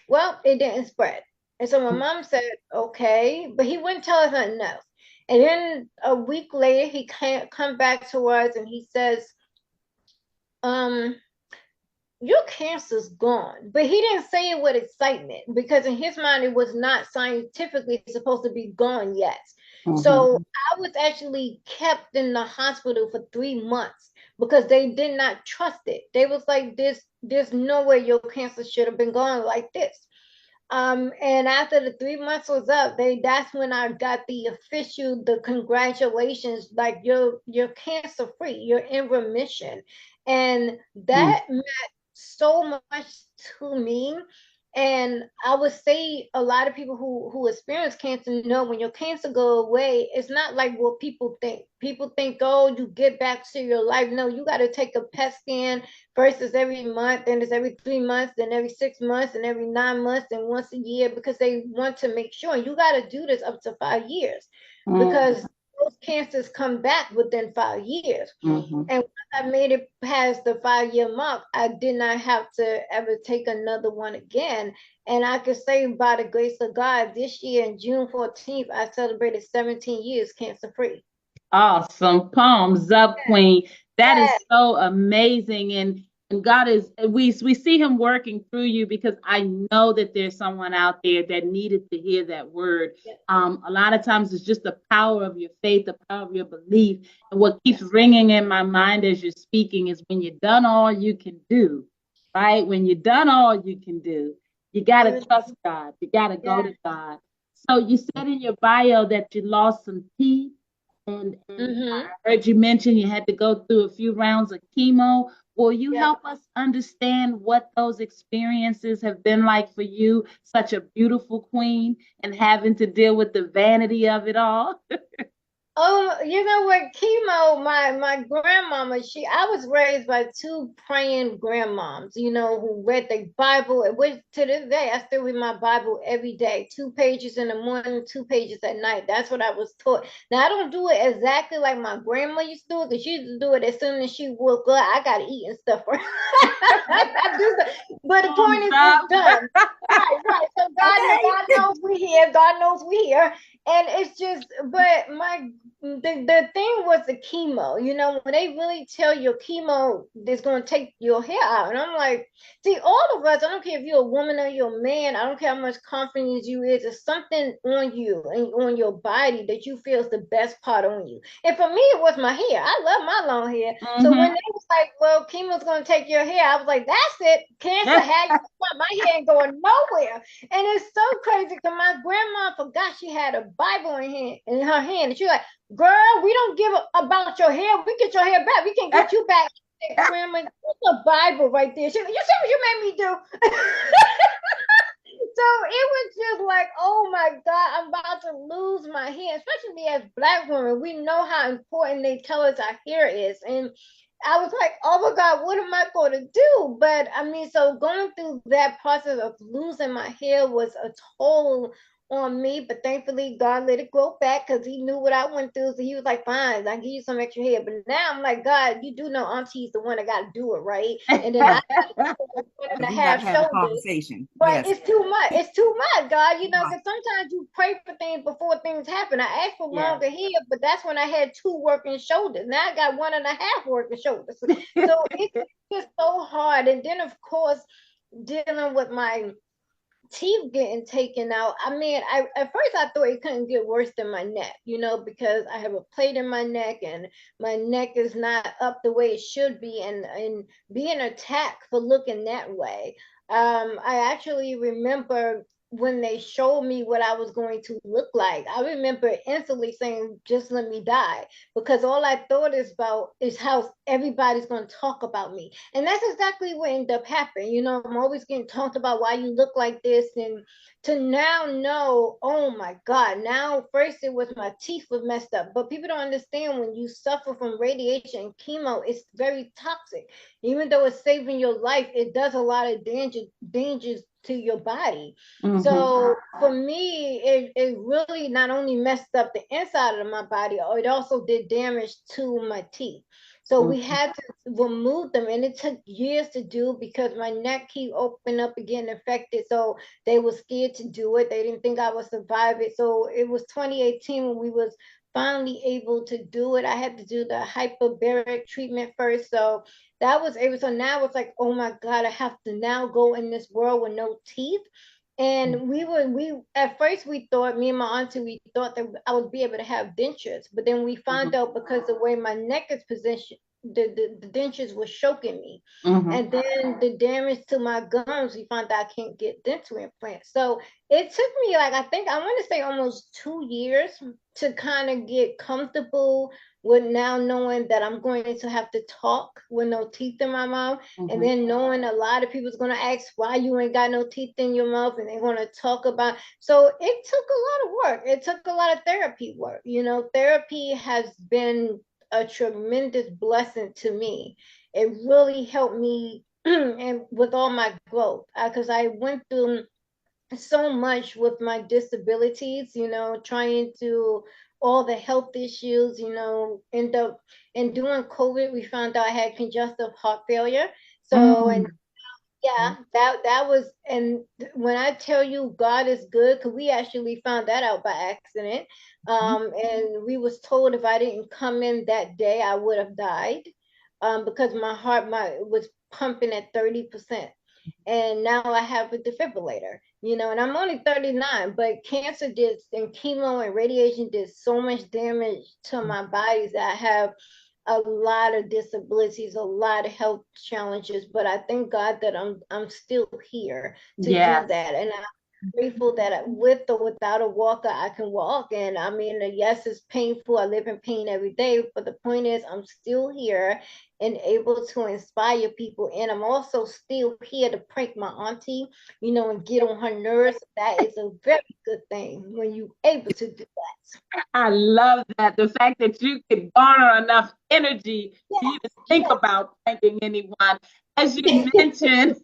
well, it didn't spread. And so my mom said, okay, but he wouldn't tell us nothing else. And then a week later, he come back to us and he says, um, your cancer's gone. But he didn't say it with excitement because in his mind, it was not scientifically supposed to be gone yet. So I was actually kept in the hospital for 3 months because they did not trust it. They was like, there's no way your cancer should have been gone like this. And after the 3 months was up, that's when I got the congratulations, like you're cancer free, you're in remission. And that meant so much to me And I would say a lot of people who experience cancer know when your cancer go away, it's not like what people think. People think, oh, you get back to your life. No, you got to take a PET scan. First is every month, then it's every 3 months, then every 6 months, and every 9 months, and once a year, because they want to make sure. And you got to do this up to 5 years, because those cancers come back within 5 years. Mm-hmm. And once I made it past the 5 year mark, I did not have to ever take another one again. And I could say, by the grace of God, this year in June 14th, I celebrated 17 years cancer free. Awesome. Palms up, Queen. That is so amazing. And God is, we see him working through you, because I know that there's someone out there that needed to hear that word. A lot of times it's just the power of your faith, the power of your belief. And what keeps ringing in my mind as you're speaking is, when you've done all you can do, right? When you've done all you can do, you got to trust God. You got to go to God. So you said in your bio that you lost some teeth. And I heard you mention you had to go through a few rounds of chemo. Will you help us understand what those experiences have been like for you, such a beautiful queen, and having to deal with the vanity of it all? Oh, you know what, chemo, my grandmama, I was raised by two praying grandmoms, who read the Bible. Which to this day, I still read my Bible every day, 2 pages in the morning, 2 pages at night. That's what I was taught. Now, I don't do it exactly like my grandma used to do it, because she used to do it as soon as she woke up. I gotta eat and stuff. But the point is, it's done. Right. So God knows we here. God knows we here. And it's just, but the thing was the chemo, when they really tell you chemo is going to take your hair out. And I'm like, see, all of us, I don't care if you're a woman or you're a man, I don't care how much confidence you is, there's something on you and on your body that you feel is the best part on you. And for me, it was my hair. I love my long hair. So when they was like, well, chemo's going to take your hair, I was like, that's it. Cancer had you. My hair ain't going nowhere. And it's so crazy, because my grandma forgot she had a Bible in her hand. And she was like, girl, we don't give about your hair. We get your hair back. We can get you back. Grandma, there's a Bible right there. You see what you made me do? So it was just like, oh my God, I'm about to lose my hair. Especially as Black women, we know how important they tell us our hair is. And I was like, oh my God, what am I going to do? But I mean, so going through that process of losing my hair was a toll on me, but thankfully God let it grow back, because he knew what I went through. So he was like, fine, I'll give you some extra hair. But now I'm like, God, you do know Auntie's the one that got to do it, right? And then I got we gotta have a conversation. But it's too much. It's too much, God. Because sometimes you pray for things before things happen. I asked for longer hair, but that's when I had 2 working shoulders. Now I got 1.5 working shoulders. So it's just so hard. And then, of course, dealing with my teeth getting taken out. I mean, at first I thought it couldn't get worse than my neck, because I have a plate in my neck, and my neck is not up the way it should be, and being attacked for looking that way. I actually remember when they showed me what I was going to look like. I remember instantly saying, just let me die, because all I thought is how everybody's going to talk about me. And that's exactly what ended up happening. I'm always getting talked about why you look like this. And to now know, oh my God, now first it was my teeth were messed up. But people don't understand, when you suffer from radiation and chemo, it's very toxic. Even though it's saving your life, it does a lot of dangers to your body. So for me, it really not only messed up the inside of my body, it also did damage to my teeth. So we had to remove them, and it took years to do, because my neck keep opening up again, infected. So they were scared to do it. They didn't think I would survive it. So it was 2018 when we was finally able to do it. I had to do the hyperbaric treatment first. So that was able. So now it's like, oh my God, I have to now go in this world with no teeth. And we at first we thought, me and my auntie, we thought that I would be able to have dentures, but then we found out, because the way my neck is the dentures was choking me. Mhm. And then the damage to my gums, we found out I can't get dental implants. So it took me like, I think I want to say almost 2 years to kind of get comfortable with now knowing that I'm going to have to talk with no teeth in my mouth. And Mhm. then knowing a lot of people's going to ask why you ain't got no teeth in your mouth, and they're going to talk about. So it took a lot of work. It took a lot of therapy work. You know, therapy has been a tremendous blessing to me. It really helped me and with all my growth, because I went through so much with my disabilities, you know, trying to all the health issues, you know, end up and during COVID, we found out I had congestive heart failure. So, and Mm. yeah, that was, and when I tell you God is good, because we actually found that out by accident. And we was told if I didn't come in that day, I would have died, because my heart was pumping at 30%. And now I have a defibrillator, you know, and I'm only 39, but cancer did, and chemo and radiation did so much damage to my body that I have a lot of disabilities, a lot of health challenges, but I thank God that I'm still here to do Yes. that. And I'm grateful that with or without a walker, I can walk. And I mean, yes, it's painful. I live in pain every day, but the point is I'm still here and able to inspire people. And I'm also still here to prank my auntie, you know, and get on her nerves. That is a very good thing when you're able to do that. I love that. The fact that you can garner enough energy to even think about thanking anyone. As you mentioned,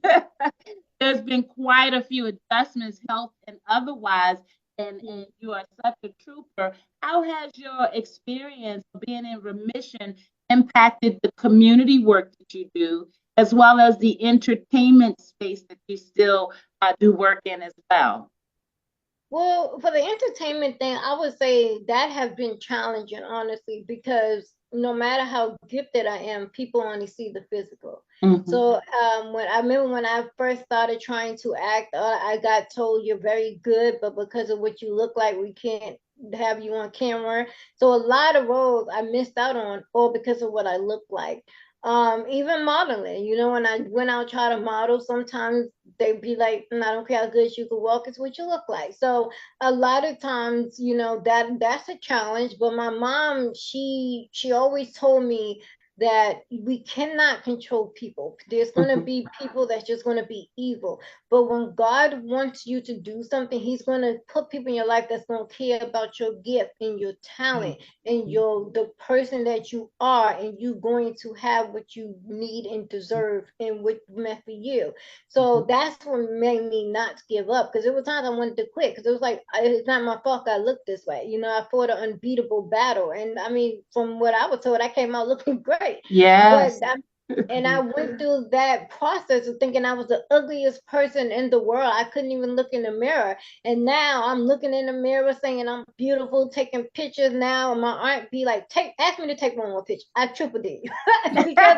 there's been quite a few adjustments, health and otherwise, and you are such a trooper. How has your experience of being in remission impacted the community work that you do, as well as the entertainment space that you still do work in as well? Well, for the entertainment thing, I would say that has been challenging, honestly, because no matter how gifted I am, people only see the physical. Mhm. So when I remember when I first started trying to act, I got told you're very good, but because of what you look like, we can't have you on camera. So a lot of roles I missed out on, all because of what I look like. Even modeling, you know, when I went out try to model, sometimes they'd be like, I don't care how good you can walk, it's what you look like. So a lot of times, you know, that's a challenge. But my mom, she always told me that we cannot control people. There's gonna Mhm. be people that's just gonna be evil. But when God wants you to do something, He's gonna put people in your life that's gonna care about your gift and your talent and your the person that you are, and you going to have what you need and deserve and what meant for you. So that's what made me not give up, because there were times I wanted to quit because it was like it's not my fault I look this way. You know, I fought an unbeatable battle, and I mean, from what I was told, I came out looking great. Yes. And I went through that process of thinking I was the ugliest person in the world. I couldn't even look in the mirror. And now I'm looking in the mirror saying I'm beautiful, taking pictures now. And my aunt be like, ask me to take one more picture. I triple did. Because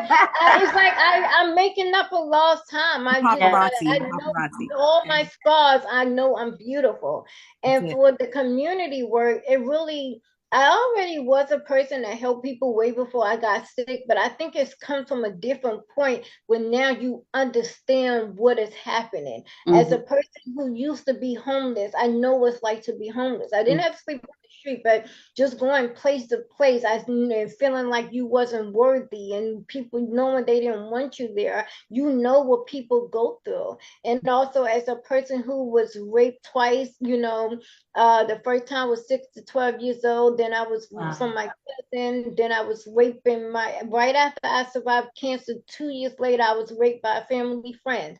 it's like I'm making up for lost time. I Paparazzi, know paparazzi. all my scars. I know I'm beautiful. That's And it. for the community work, it really, I already was a person that helped people way before I got sick, but I think it's come from a different point when now you understand what is happening. As a Mhm. person who used to be homeless, I know what it's like to be homeless. I didn't have to sleep on the street, but just going place to place, and feeling like you wasn't worthy, and people knowing they didn't want you there. You know what people go through. And also as a person who was raped twice, you know, the first time was 6 to 12 years old. Then I was from my cousin. Then I was raping right after I survived cancer. 2 years later, I was raped by a family friend.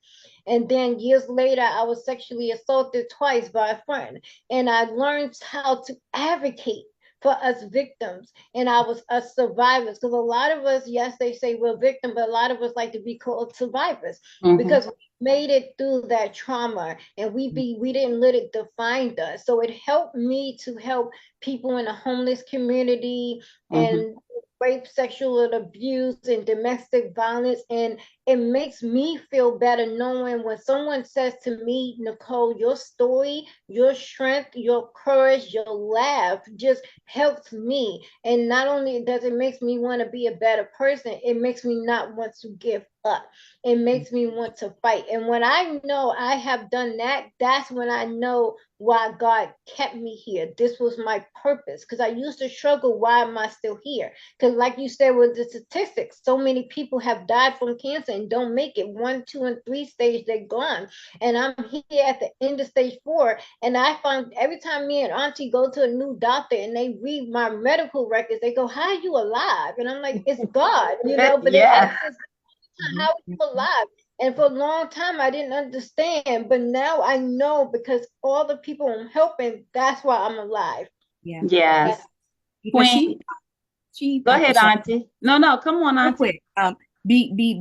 And then years later, I was sexually assaulted twice by a friend. And I learned how to advocate for us victims, and I was us survivors, because a lot of us, yes, they say we're victims, but a lot of us like to be called survivors because we made it through that trauma, and we didn't let it define us. So it helped me to help people in the homeless community and rape, sexual abuse, and domestic violence. And it makes me feel better knowing when someone says to me, Nicole, your story, your strength, your courage, your laugh just helps me. And not only does it make me want to be a better person, it makes me not want to give up. It makes me want to fight. And when I know I have done that, that's when I know why God kept me here. This was my purpose. Because I used to struggle, why am I still here? Because like you said with the statistics, so many people have died from cancer and don't make it. 1, 2, and 3 stage, they're gone. And I'm here at the end of stage 4. And I find every time me and Auntie go to a new doctor and they read my medical records, they go, how are you alive? And I'm like, it's God, but they Yeah. ask us, how are you alive? And for a long time, I didn't understand, but now I know because all the people I'm helping, that's why I'm alive. Yeah. Yes. Because Queen, she go ahead, sorry, Auntie. No, come on, real Auntie. quick.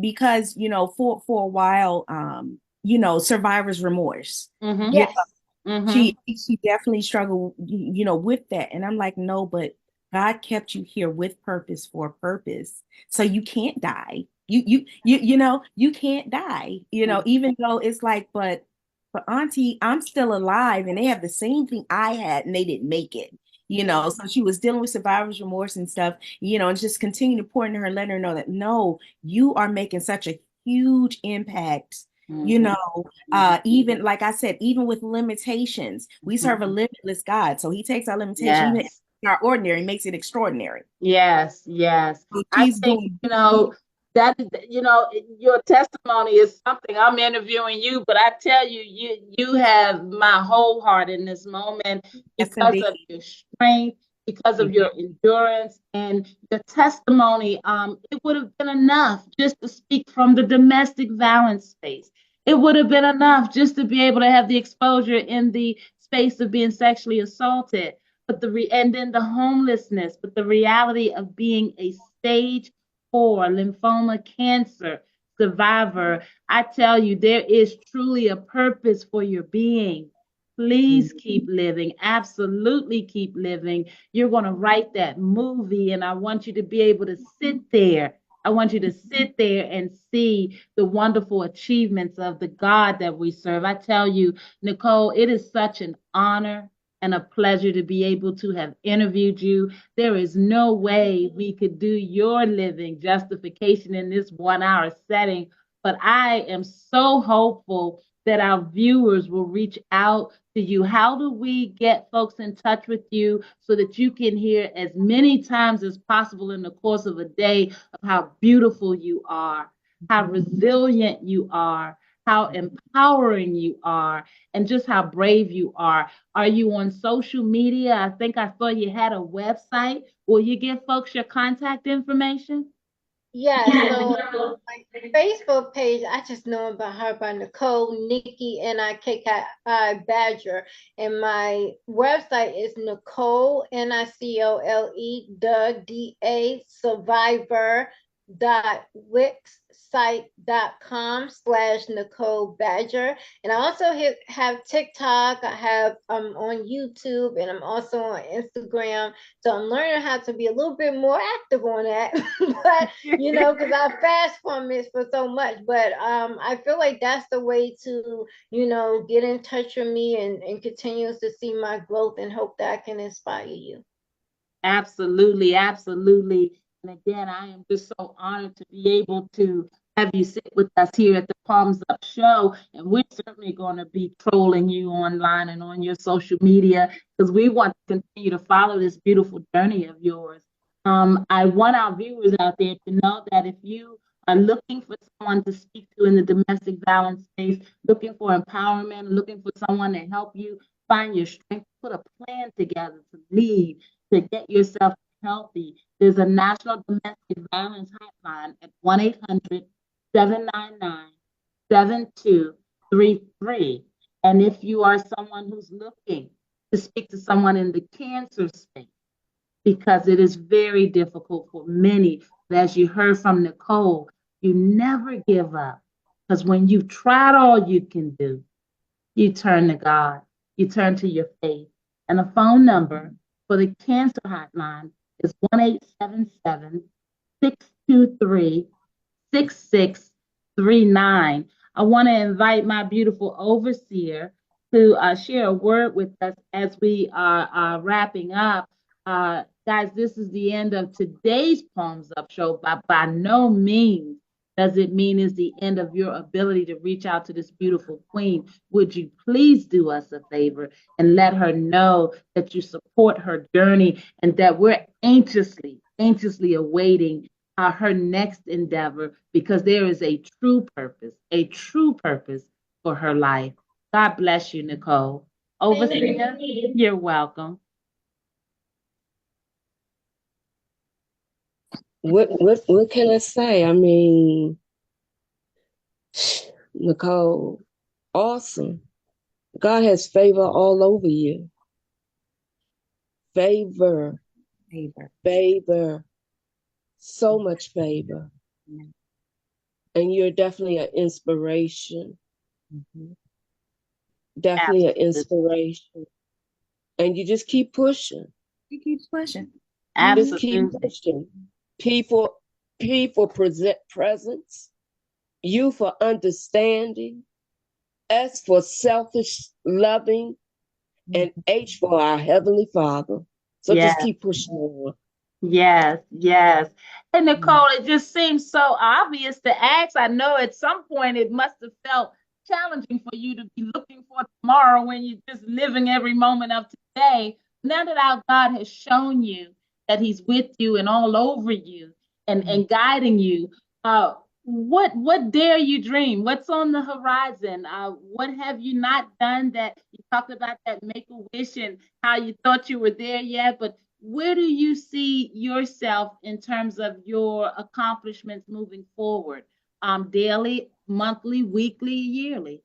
Because for a while, survivor's remorse. Mm-hmm. You Yes. Mm-hmm. she definitely struggled, with that. And I'm like, no, but God kept you here with purpose for a purpose. So you can't die. You can't die, even though it's like, but Auntie, I'm still alive and they have the same thing I had and they didn't make it. So she was dealing with survivor's remorse and stuff, and just continue to pour into her, letting her know that no, you are making such a huge impact. Mm-hmm. Even like I said, even with limitations, we serve a limitless God. So he takes our limitation, even Yes. our ordinary, makes it extraordinary. Yes. So I she's think, doing that, your testimony is something. I'm interviewing you, but I tell you, you have my whole heart in this moment yes, because indeed. of your strength, because of your endurance and your testimony. It would have been enough just to speak from the domestic violence space. It would have been enough just to be able to have the exposure in the space of being sexually assaulted, and then the homelessness, but the reality of being a stage 4 lymphoma cancer survivor. I tell you, there is truly a purpose for your being. Please keep living. Absolutely keep living. You're going to write that movie, and I want you to be able to sit there. I want you to sit there and see the wonderful achievements of the God that we serve. I tell you, Nicole, it is such an honor and a pleasure to be able to have interviewed you. There is no way we could do your living justification in this 1 hour setting, but I am so hopeful that our viewers will reach out to you. How do we get folks in touch with you so that you can hear as many times as possible in the course of a day of how beautiful you are, how resilient you are, how empowering you are, and just how brave you are? Are you on social media? I think I saw you had a website. Will you give folks your contact information? Yeah, so my Facebook page, I just know about her by Nicole Nikki Nikki Badger. And my website is Nicole Nicole the survivor wixsite.com/Nicole Badger. And I also have TikTok, I have on YouTube, and I'm also on Instagram. So I'm learning how to be a little bit more active on that. But because I fast from it for so much. But I feel like that's the way to, get in touch with me and continues to see my growth and hope that I can inspire you. Absolutely, absolutely. And again, I am just so honored to be able to have you sit with us here at the Palms Up Show. And we're certainly going to be trolling you online and on your social media because we want to continue to follow this beautiful journey of yours. I want our viewers out there to know that if you are looking for someone to speak to in the domestic violence space, looking for empowerment, looking for someone to help you find your strength, put a plan together to lead, to get yourself healthy, there's a national domestic violence hotline at 1-800-799-7233. And if you are someone who's looking to speak to someone in the cancer space, because it is very difficult for many, but as you heard from Nicole, you never give up. Because when you've tried all you can do, you turn to God, you turn to your faith. And the phone number for the cancer hotline is 1-877-623-6633. 639. I want to invite my beautiful overseer to share a word with us as we are wrapping up. Guys, this is the end of today's Palms Up show, but by no means does it mean it's the end of your ability to reach out to this beautiful queen. Would you please do us a favor and let her know that you support her journey and that we're anxiously awaiting her next endeavor, because there is a true purpose for her life. God bless you, Nicole. Overseer, you're welcome. What can I say? I mean, Nicole, awesome. God has favor all over you. Favor, so much favor. And you're definitely an inspiration. Definitely an inspiration. And you just keep pushing. You keep pushing. Absolutely. Just keep pushing. People present presence. U for understanding. S for selfish loving. And H for our Heavenly Father. So just keep pushing on. Yes. And Nicole, it just seems so obvious to ask. I know at some point it must have felt challenging for you to be looking for tomorrow when you're just living every moment of today. Now that our God has shown you that He's with you and all over you and guiding you, what dare you dream? What's on the horizon? What have you not done that you talked about, that Make-A-Wish and how you thought you were there yet, but where do you see yourself in terms of your accomplishments moving forward? Daily, monthly, weekly, yearly?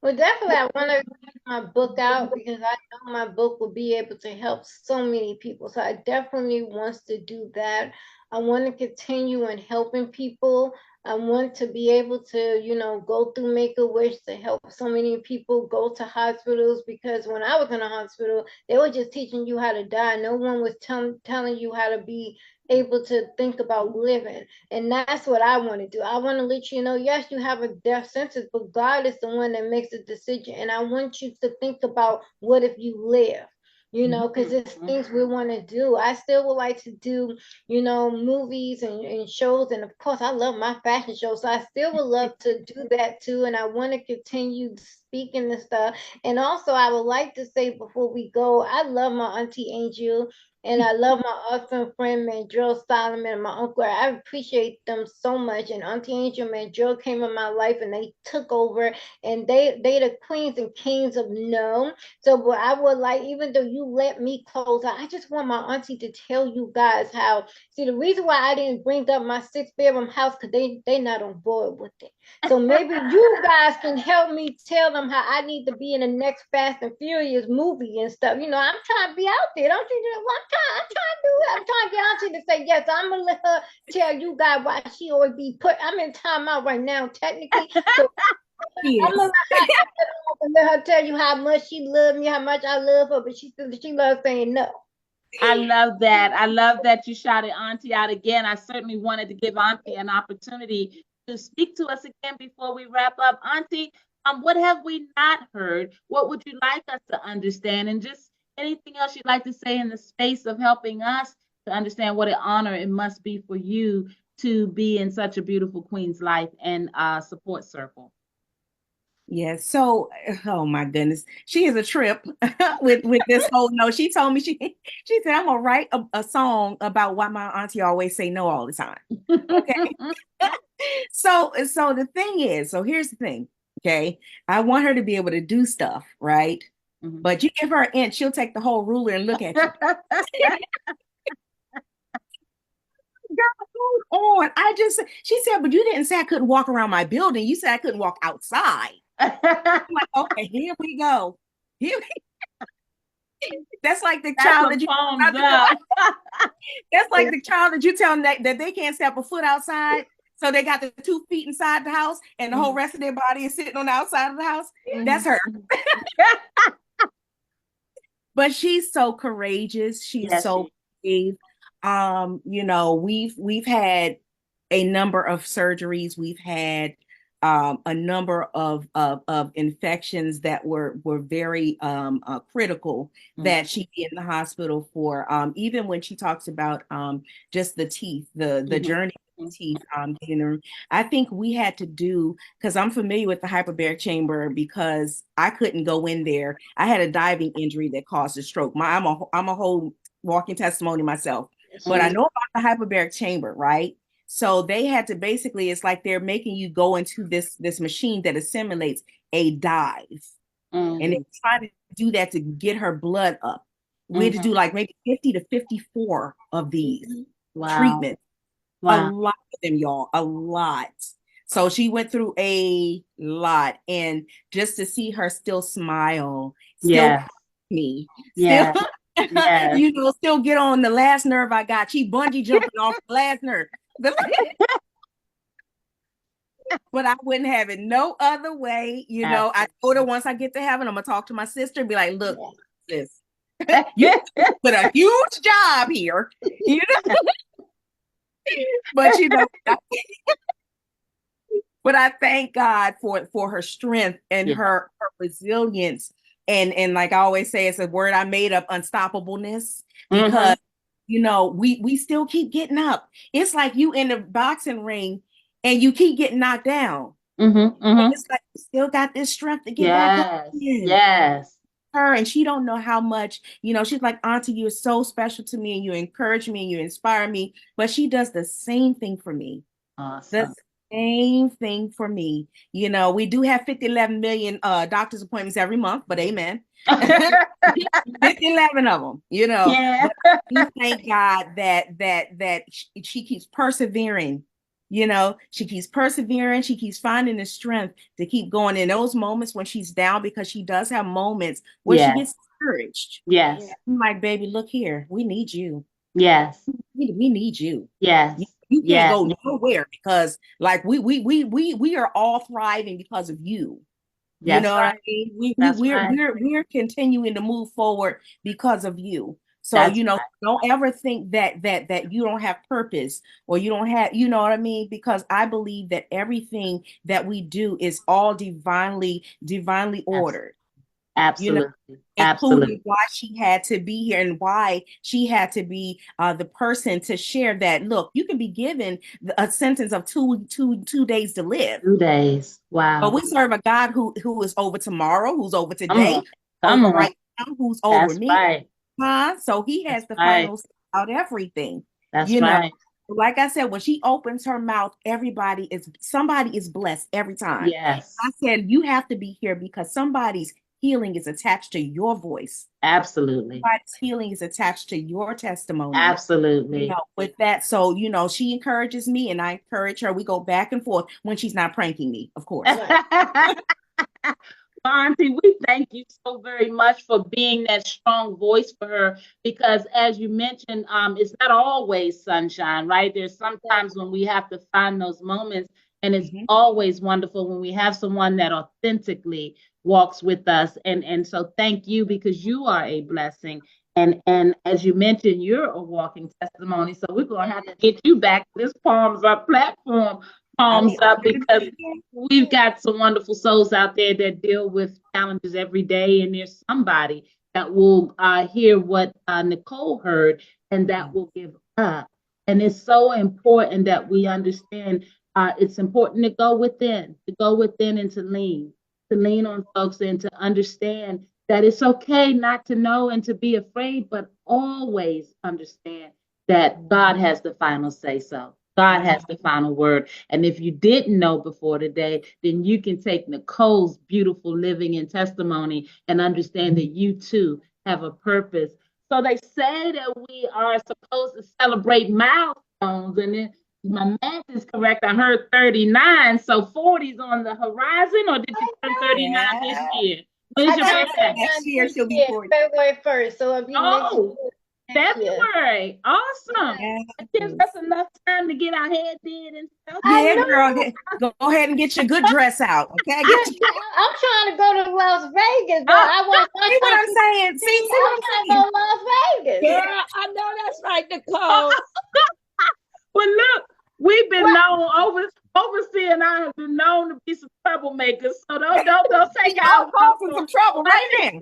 Well, definitely, I want to get my book out because I know my book will be able to help so many people. So I definitely want to do that. I want to continue in helping people. I want to be able to, go through Make-A-Wish to help so many people go to hospitals, because when I was in a hospital, they were just teaching you how to die. No one was telling you how to be able to think about living. And that's what I want to do. I want to let you know, yes, you have a death sentence, but God is the one that makes the decision. And I want you to think about, what if you live? Because it's things we want to do. I still would like to do, movies and shows. And of course, I love my fashion show. So I still would love to do that too. And I want to continue speaking and stuff. And also, I would like to say before we go, I love my Auntie Angel. And I love my awesome friend Mandrell Solomon and my uncle. I appreciate them so much. And Auntie Angel and Mandrell came in my life and they took over, and they the queens and kings of no. So but I would like, even though you let me close out, I just want my auntie to tell you guys how. See, the reason why I didn't bring up my 6-bedroom house, because they not on board with it. So maybe you guys can help me tell them how I need to be in the next Fast and Furious movie and stuff. I'm trying to be out there. Don't you know what I'm trying to do? I'm trying to get Auntie to say yes. I'm gonna let her tell you guys why she always be put. I'm in timeout right now, technically. So I'm gonna let her tell you how much she loves me, how much I love her, but she loves saying no. I love that. I love that you shouted Auntie out again. I certainly wanted to give Auntie an opportunity to speak to us again before we wrap up. Auntie, what have we not heard? What would you like us to understand? And just anything else you'd like to say in the space of helping us to understand what an honor it must be for you to be in such a beautiful queen's life and support circle. Yes. So, oh my goodness, she is a trip with this whole no. She told me she said, I'm gonna write a song about why my auntie always say no all the time. Okay. So the thing is, so here's the thing. Okay, I want her to be able to do stuff, right? Mm-hmm. But you give her an inch, she'll take the whole ruler and look at you. On. She said, but you didn't say I couldn't walk around my building. You said I couldn't walk outside. I'm like, okay, here we go. That's like the child that you that's like the child that you tell them that they can't step a foot outside. So they got the 2 feet inside the house and the whole rest of their body is sitting on the outside of the house. That's her. But she's so courageous. She's so brave. We've had a number of surgeries. We've had a number of infections that were very critical that she'd be in the hospital for. Even when she talks about just the teeth, the journey of the teeth, getting them. I think we had to do, because I'm familiar with the hyperbaric chamber because I couldn't go in there. I had a diving injury that caused a stroke. I'm a whole walking testimony myself, but I know about the hyperbaric chamber, right? So they had to basically, it's like they're making you go into this machine that assimilates a dive. And they're trying to do that to get her blood up. We had to do like maybe 50 to 54 of these treatments. A lot of them, y'all, a lot. So she went through a lot. And just to see her still smile, still me, still, you know, still get on the last nerve I got. She bungee jumping off the last nerve. But I wouldn't have it no other way. You know, I told her once I get to heaven, I'm gonna talk to my sister and be like, look, sis, you put a huge job here, you know. But you know, but I thank God for her strength and her resilience. And like I always say, it's a word I made up, unstoppableness, because you know, we still keep getting up. It's like you in a boxing ring and you keep getting knocked down. It's like you still got this strength to get back up. Her, and she don't know how much, you know, she's like, Auntie, you're so special to me and you encourage me and you inspire me. But she does the same thing for me. The same thing for me. You know, we do have 11 million doctor's appointments every month, but amen. 11 of them, you know. But we thank God that she keeps persevering. You know, she keeps persevering. She keeps finding the strength to keep going in those moments when she's down, because she does have moments where she gets discouraged. I'm like, baby, look here. We need you. We need you. You can't go nowhere, because like we are all thriving because of you. You know what I mean? We're continuing to move forward because of you. So, you know, don't ever think that you don't have purpose, or you don't have, you know what I mean? Because I believe that everything that we do is all divinely ordered. Absolutely. You know, including why she had to be here and why she had to be the person to share that. Look, you can be given a sentence of two days to live. 2 days. Wow. But we serve a God who is over tomorrow, who's over today, over right now, who's over me. So he has the final say about everything. You know, like I said, when she opens her mouth, somebody is blessed every time. I said, you have to be here because somebody's healing is attached to your voice. Absolutely. Somebody's healing is attached to your testimony. Absolutely. You know, with that, so you know, she encourages me and I encourage her. We go back and forth when she's not pranking me, of course. Auntie, we thank you so very much for being that strong voice for her, because as you mentioned, it's not always sunshine, right? There's sometimes when we have to find those moments, and it's always wonderful when we have someone that authentically walks with us. And so thank you, because you are a blessing. And as you mentioned, you're a walking testimony. So we're going to have to get you back to this Palms Up platform. Palms Up, because we've got some wonderful souls out there that deal with challenges every day, and there's somebody that will hear what Nicole heard and that will give up. And it's so important that we understand it's important to go within and to lean on folks, and to understand that it's okay not to know and to be afraid, but always understand that God has the final say so. God has the final word. And if you didn't know before today, then you can take Nicole's beautiful living and testimony and understand that you too have a purpose. So they say that we are supposed to celebrate milestones, and then my math is correct. I heard 39, so 40's on the horizon, or did you turn 39 this year? When's your birthday? Next year she'll be 40. February 1st, so it'll be February. Awesome. That's enough time to get our hair did and stuff. Yeah, girl. Go ahead and get your good dress out. Okay. I'm trying to go to Las Vegas, but I want see what I'm saying. See what I'm saying. Go to Las Vegas. Girl, I know that's right, Nicole. Well, look, We've been known, overseer and I have been known to be some troublemakers. So don't say Y'all God. causing some trouble right now.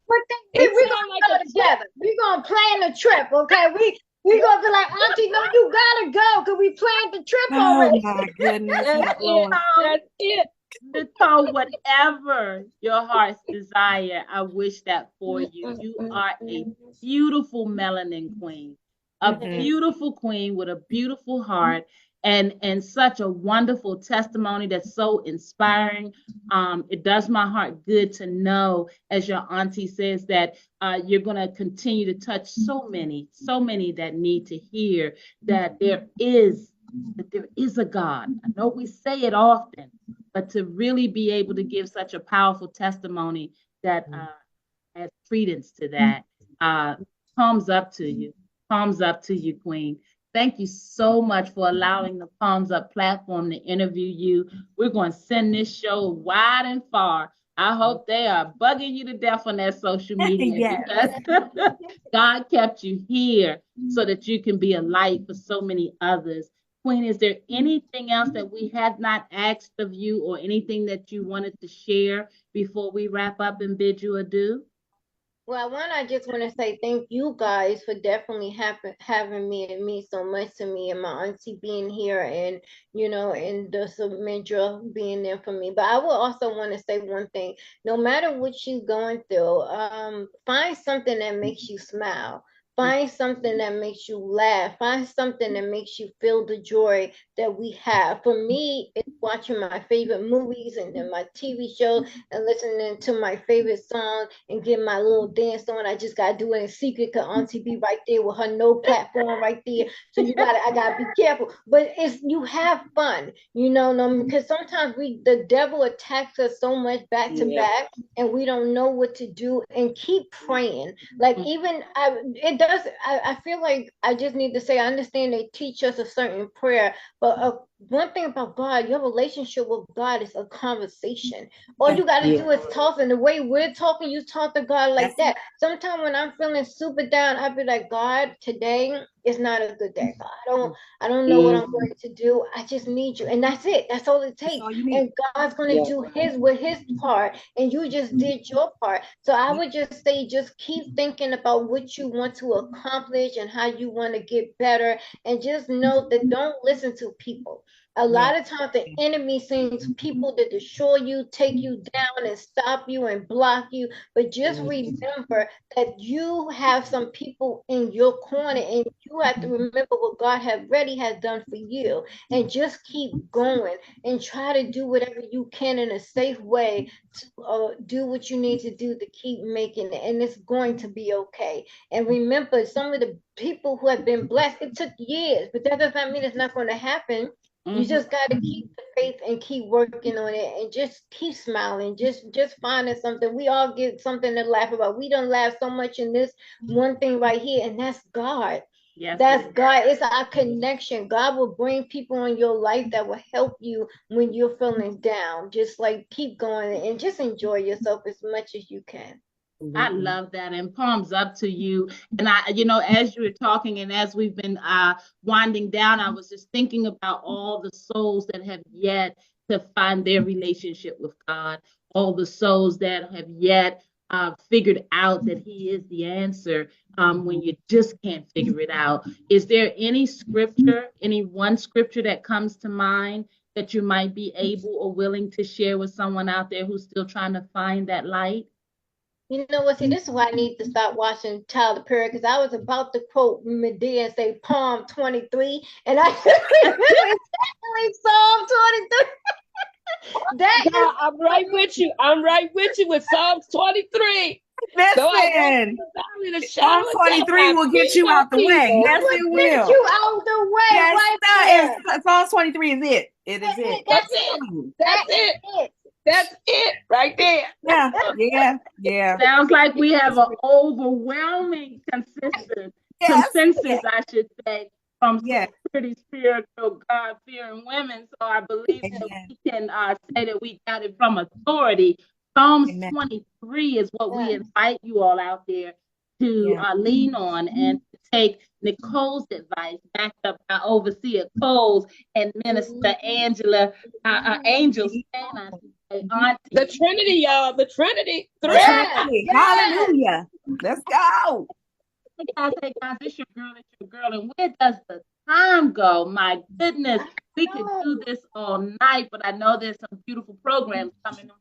But then we're gonna go together. We're gonna plan the trip, okay? We gonna be like, Auntie, no, you gotta go, cause we planned the trip Oh already. my goodness, That's my it. Lord. That's it. So whatever your heart's desire, I wish that for you. You are a beautiful melanin queen, a Mhm. beautiful queen with a beautiful heart, and such a wonderful testimony that's so inspiring. It does my heart good to know, as your auntie says, that you're going to continue to touch so many that need to hear that there is a God. I know we say it often, but to really be able to give such a powerful testimony that adds credence to that, palms up to you. Palms up to you, Queen. Thank you so much for allowing the Palms Up platform to interview you. We're going to send this show wide and far. I hope they are bugging you to death on that social media Yes. because God kept you here so that you can be a light for so many others. Queen, is there anything else that we had not asked of you or anything that you wanted to share before we wrap up and bid you adieu? Well, one, I just want to say thank you guys for definitely having me. It means so much to me, and my auntie being here, and and the Samindra being there for me. But I will also want to say one thing: no matter what you're going through, find something that makes you smile. Find something that makes you laugh. Find something that makes you feel the joy that we have. For me, it's watching my favorite movies and then my TV shows and listening to my favorite song and getting my little dance on. I just gotta do it in secret because Auntie be right there with her no platform right there. So I gotta be careful. But you have fun, no, because sometimes the devil attacks us so much back to back, and we don't know what to do. And keep praying. Like I feel like I just need to say I understand they teach us a certain prayer, but one thing about God, your relationship with God is a conversation. All you got to do is talk, and the way we're talking, you talk to God like that. Sometimes when I'm feeling super down, I'll be like, God, today is not a good day. God, I don't know what I'm going to do. I just need you, and that's it. That's all it That's takes. all you need. And God's going to do his part, and you just did your part. So I would just say, just keep thinking about what you want to accomplish and how you want to get better, and just know that don't listen to people. A lot of times the enemy sends people to destroy you, take you down, and stop you and block you. But just remember that you have some people in your corner, and you have to remember what God has done for you. And just keep going and try to do whatever you can in a safe way to do what you need to do to keep making it. And it's going to be okay. And remember, some of the people who have been blessed, it took years, but that does not mean it's not going to happen. You just got to keep the faith and keep working on it, and just keep smiling. Just finding something. We all get something to laugh about. We don't laugh so much in this one thing right here, and that's God. Yes, that's God. It's our connection. God will bring people in your life that will help you when you're feeling down. Just like keep going and just enjoy yourself as much as you can. I love that, and palms up to you. And as you were talking and as we've been winding down, I was just thinking about all the souls that have yet to find their relationship with God, all the souls that have yet figured out that He is the answer when you just can't figure it out. Is there any scripture, any one scripture that comes to mind that you might be able or willing to share with someone out there who's still trying to find that light? You know what? See, this is why I need to stop watching Tyler Perry, because I was about to quote Medea and say Psalm 23, and I exactly Psalm 23. I'm right with you. I'm right with you with Psalms 23. Listen, Psalm 23 will get you out the way. Yes, it will. Get you out the way. Yes, right there. Psalm 23 is it. It is it. That's it. That's it. That's it right there. Yeah. Sounds like we have an overwhelming consensus, I should say, from some pretty spiritual, God-fearing women. So I believe that we can say that we got it from authority. Psalms 23 is what we invite you all out there to lean on and take Nicole's advice, backed up by Overseer Coles and Minister Angela, Angel's auntie. The Trinity, y'all. The Trinity. The Yes, Trinity. yes. Hallelujah. Let's go. Hey guys, it's your girl, and where does the time go? My goodness, we could do this all night, but I know there's some beautiful programs coming on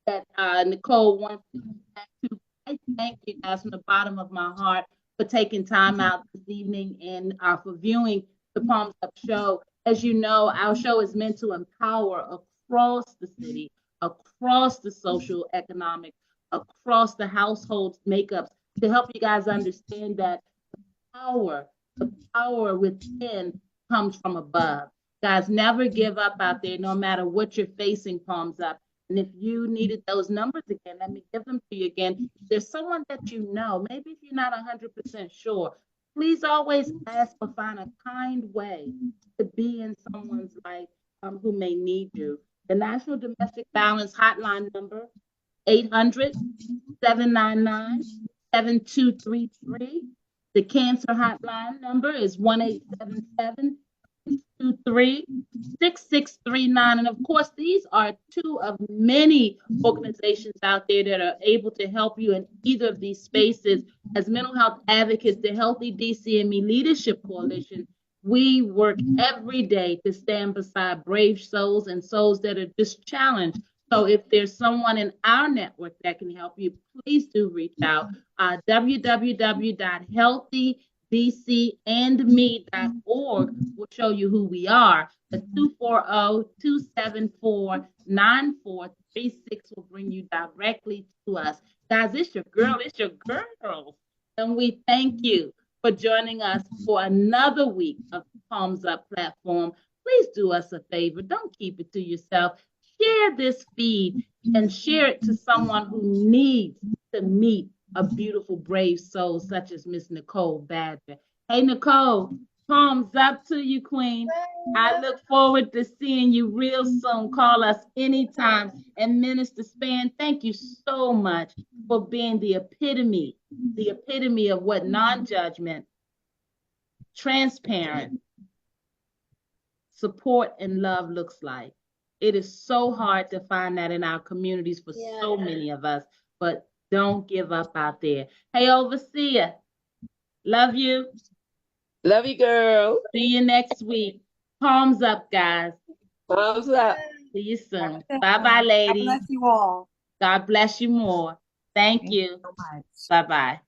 that Nicole wants to get back to. I thank you guys from the bottom of my heart for taking time out this evening and for viewing the Palms Up show. As you know, our show is meant to empower across the city, across the social, economic, across the households makeups, to help you guys understand that the power within comes from above. Guys, never give up out there, no matter what you're facing, Palms Up. And if you needed those numbers again, let me give them to you again. If there's someone that you know, maybe if you're not 100% sure, please always ask or find a kind way to be in someone's life who may need you. The National Domestic Violence Hotline number, 800-799-7233. The cancer hotline number is 1-877-623-6639. And of course, these are two of many organizations out there that are able to help you in either of these spaces. As mental health advocates, the Healthy DCME Leadership Coalition, we work every day to stand beside brave souls and souls that are just challenged. So if there's someone in our network that can help you, please do reach out. www.healthydcandme.org will show you who we are. The 240-274-9436 will bring you directly to us. Guys, it's your girl. And we thank you for joining us for another week of the Palms Up platform. Please do us a favor. Don't keep it to yourself. Share this feed and share it to someone who needs to meet a beautiful, brave soul such as Miss Nicole Badger. Hey, Nicole, palms up to you, Queen. I look forward to seeing you real soon. Call us anytime. And Minister Span, thank you so much for being the epitome of what non-judgment, transparent, support, and love looks like. It is so hard to find that in our communities for so many of us, but don't give up out there. Hey, Overseer, love you. Love you, girl. See you next week. Palms up, guys. Palms up. See you soon. Bye-bye, ladies. God bless you all. God bless you more. Thank you. So much. Bye-bye.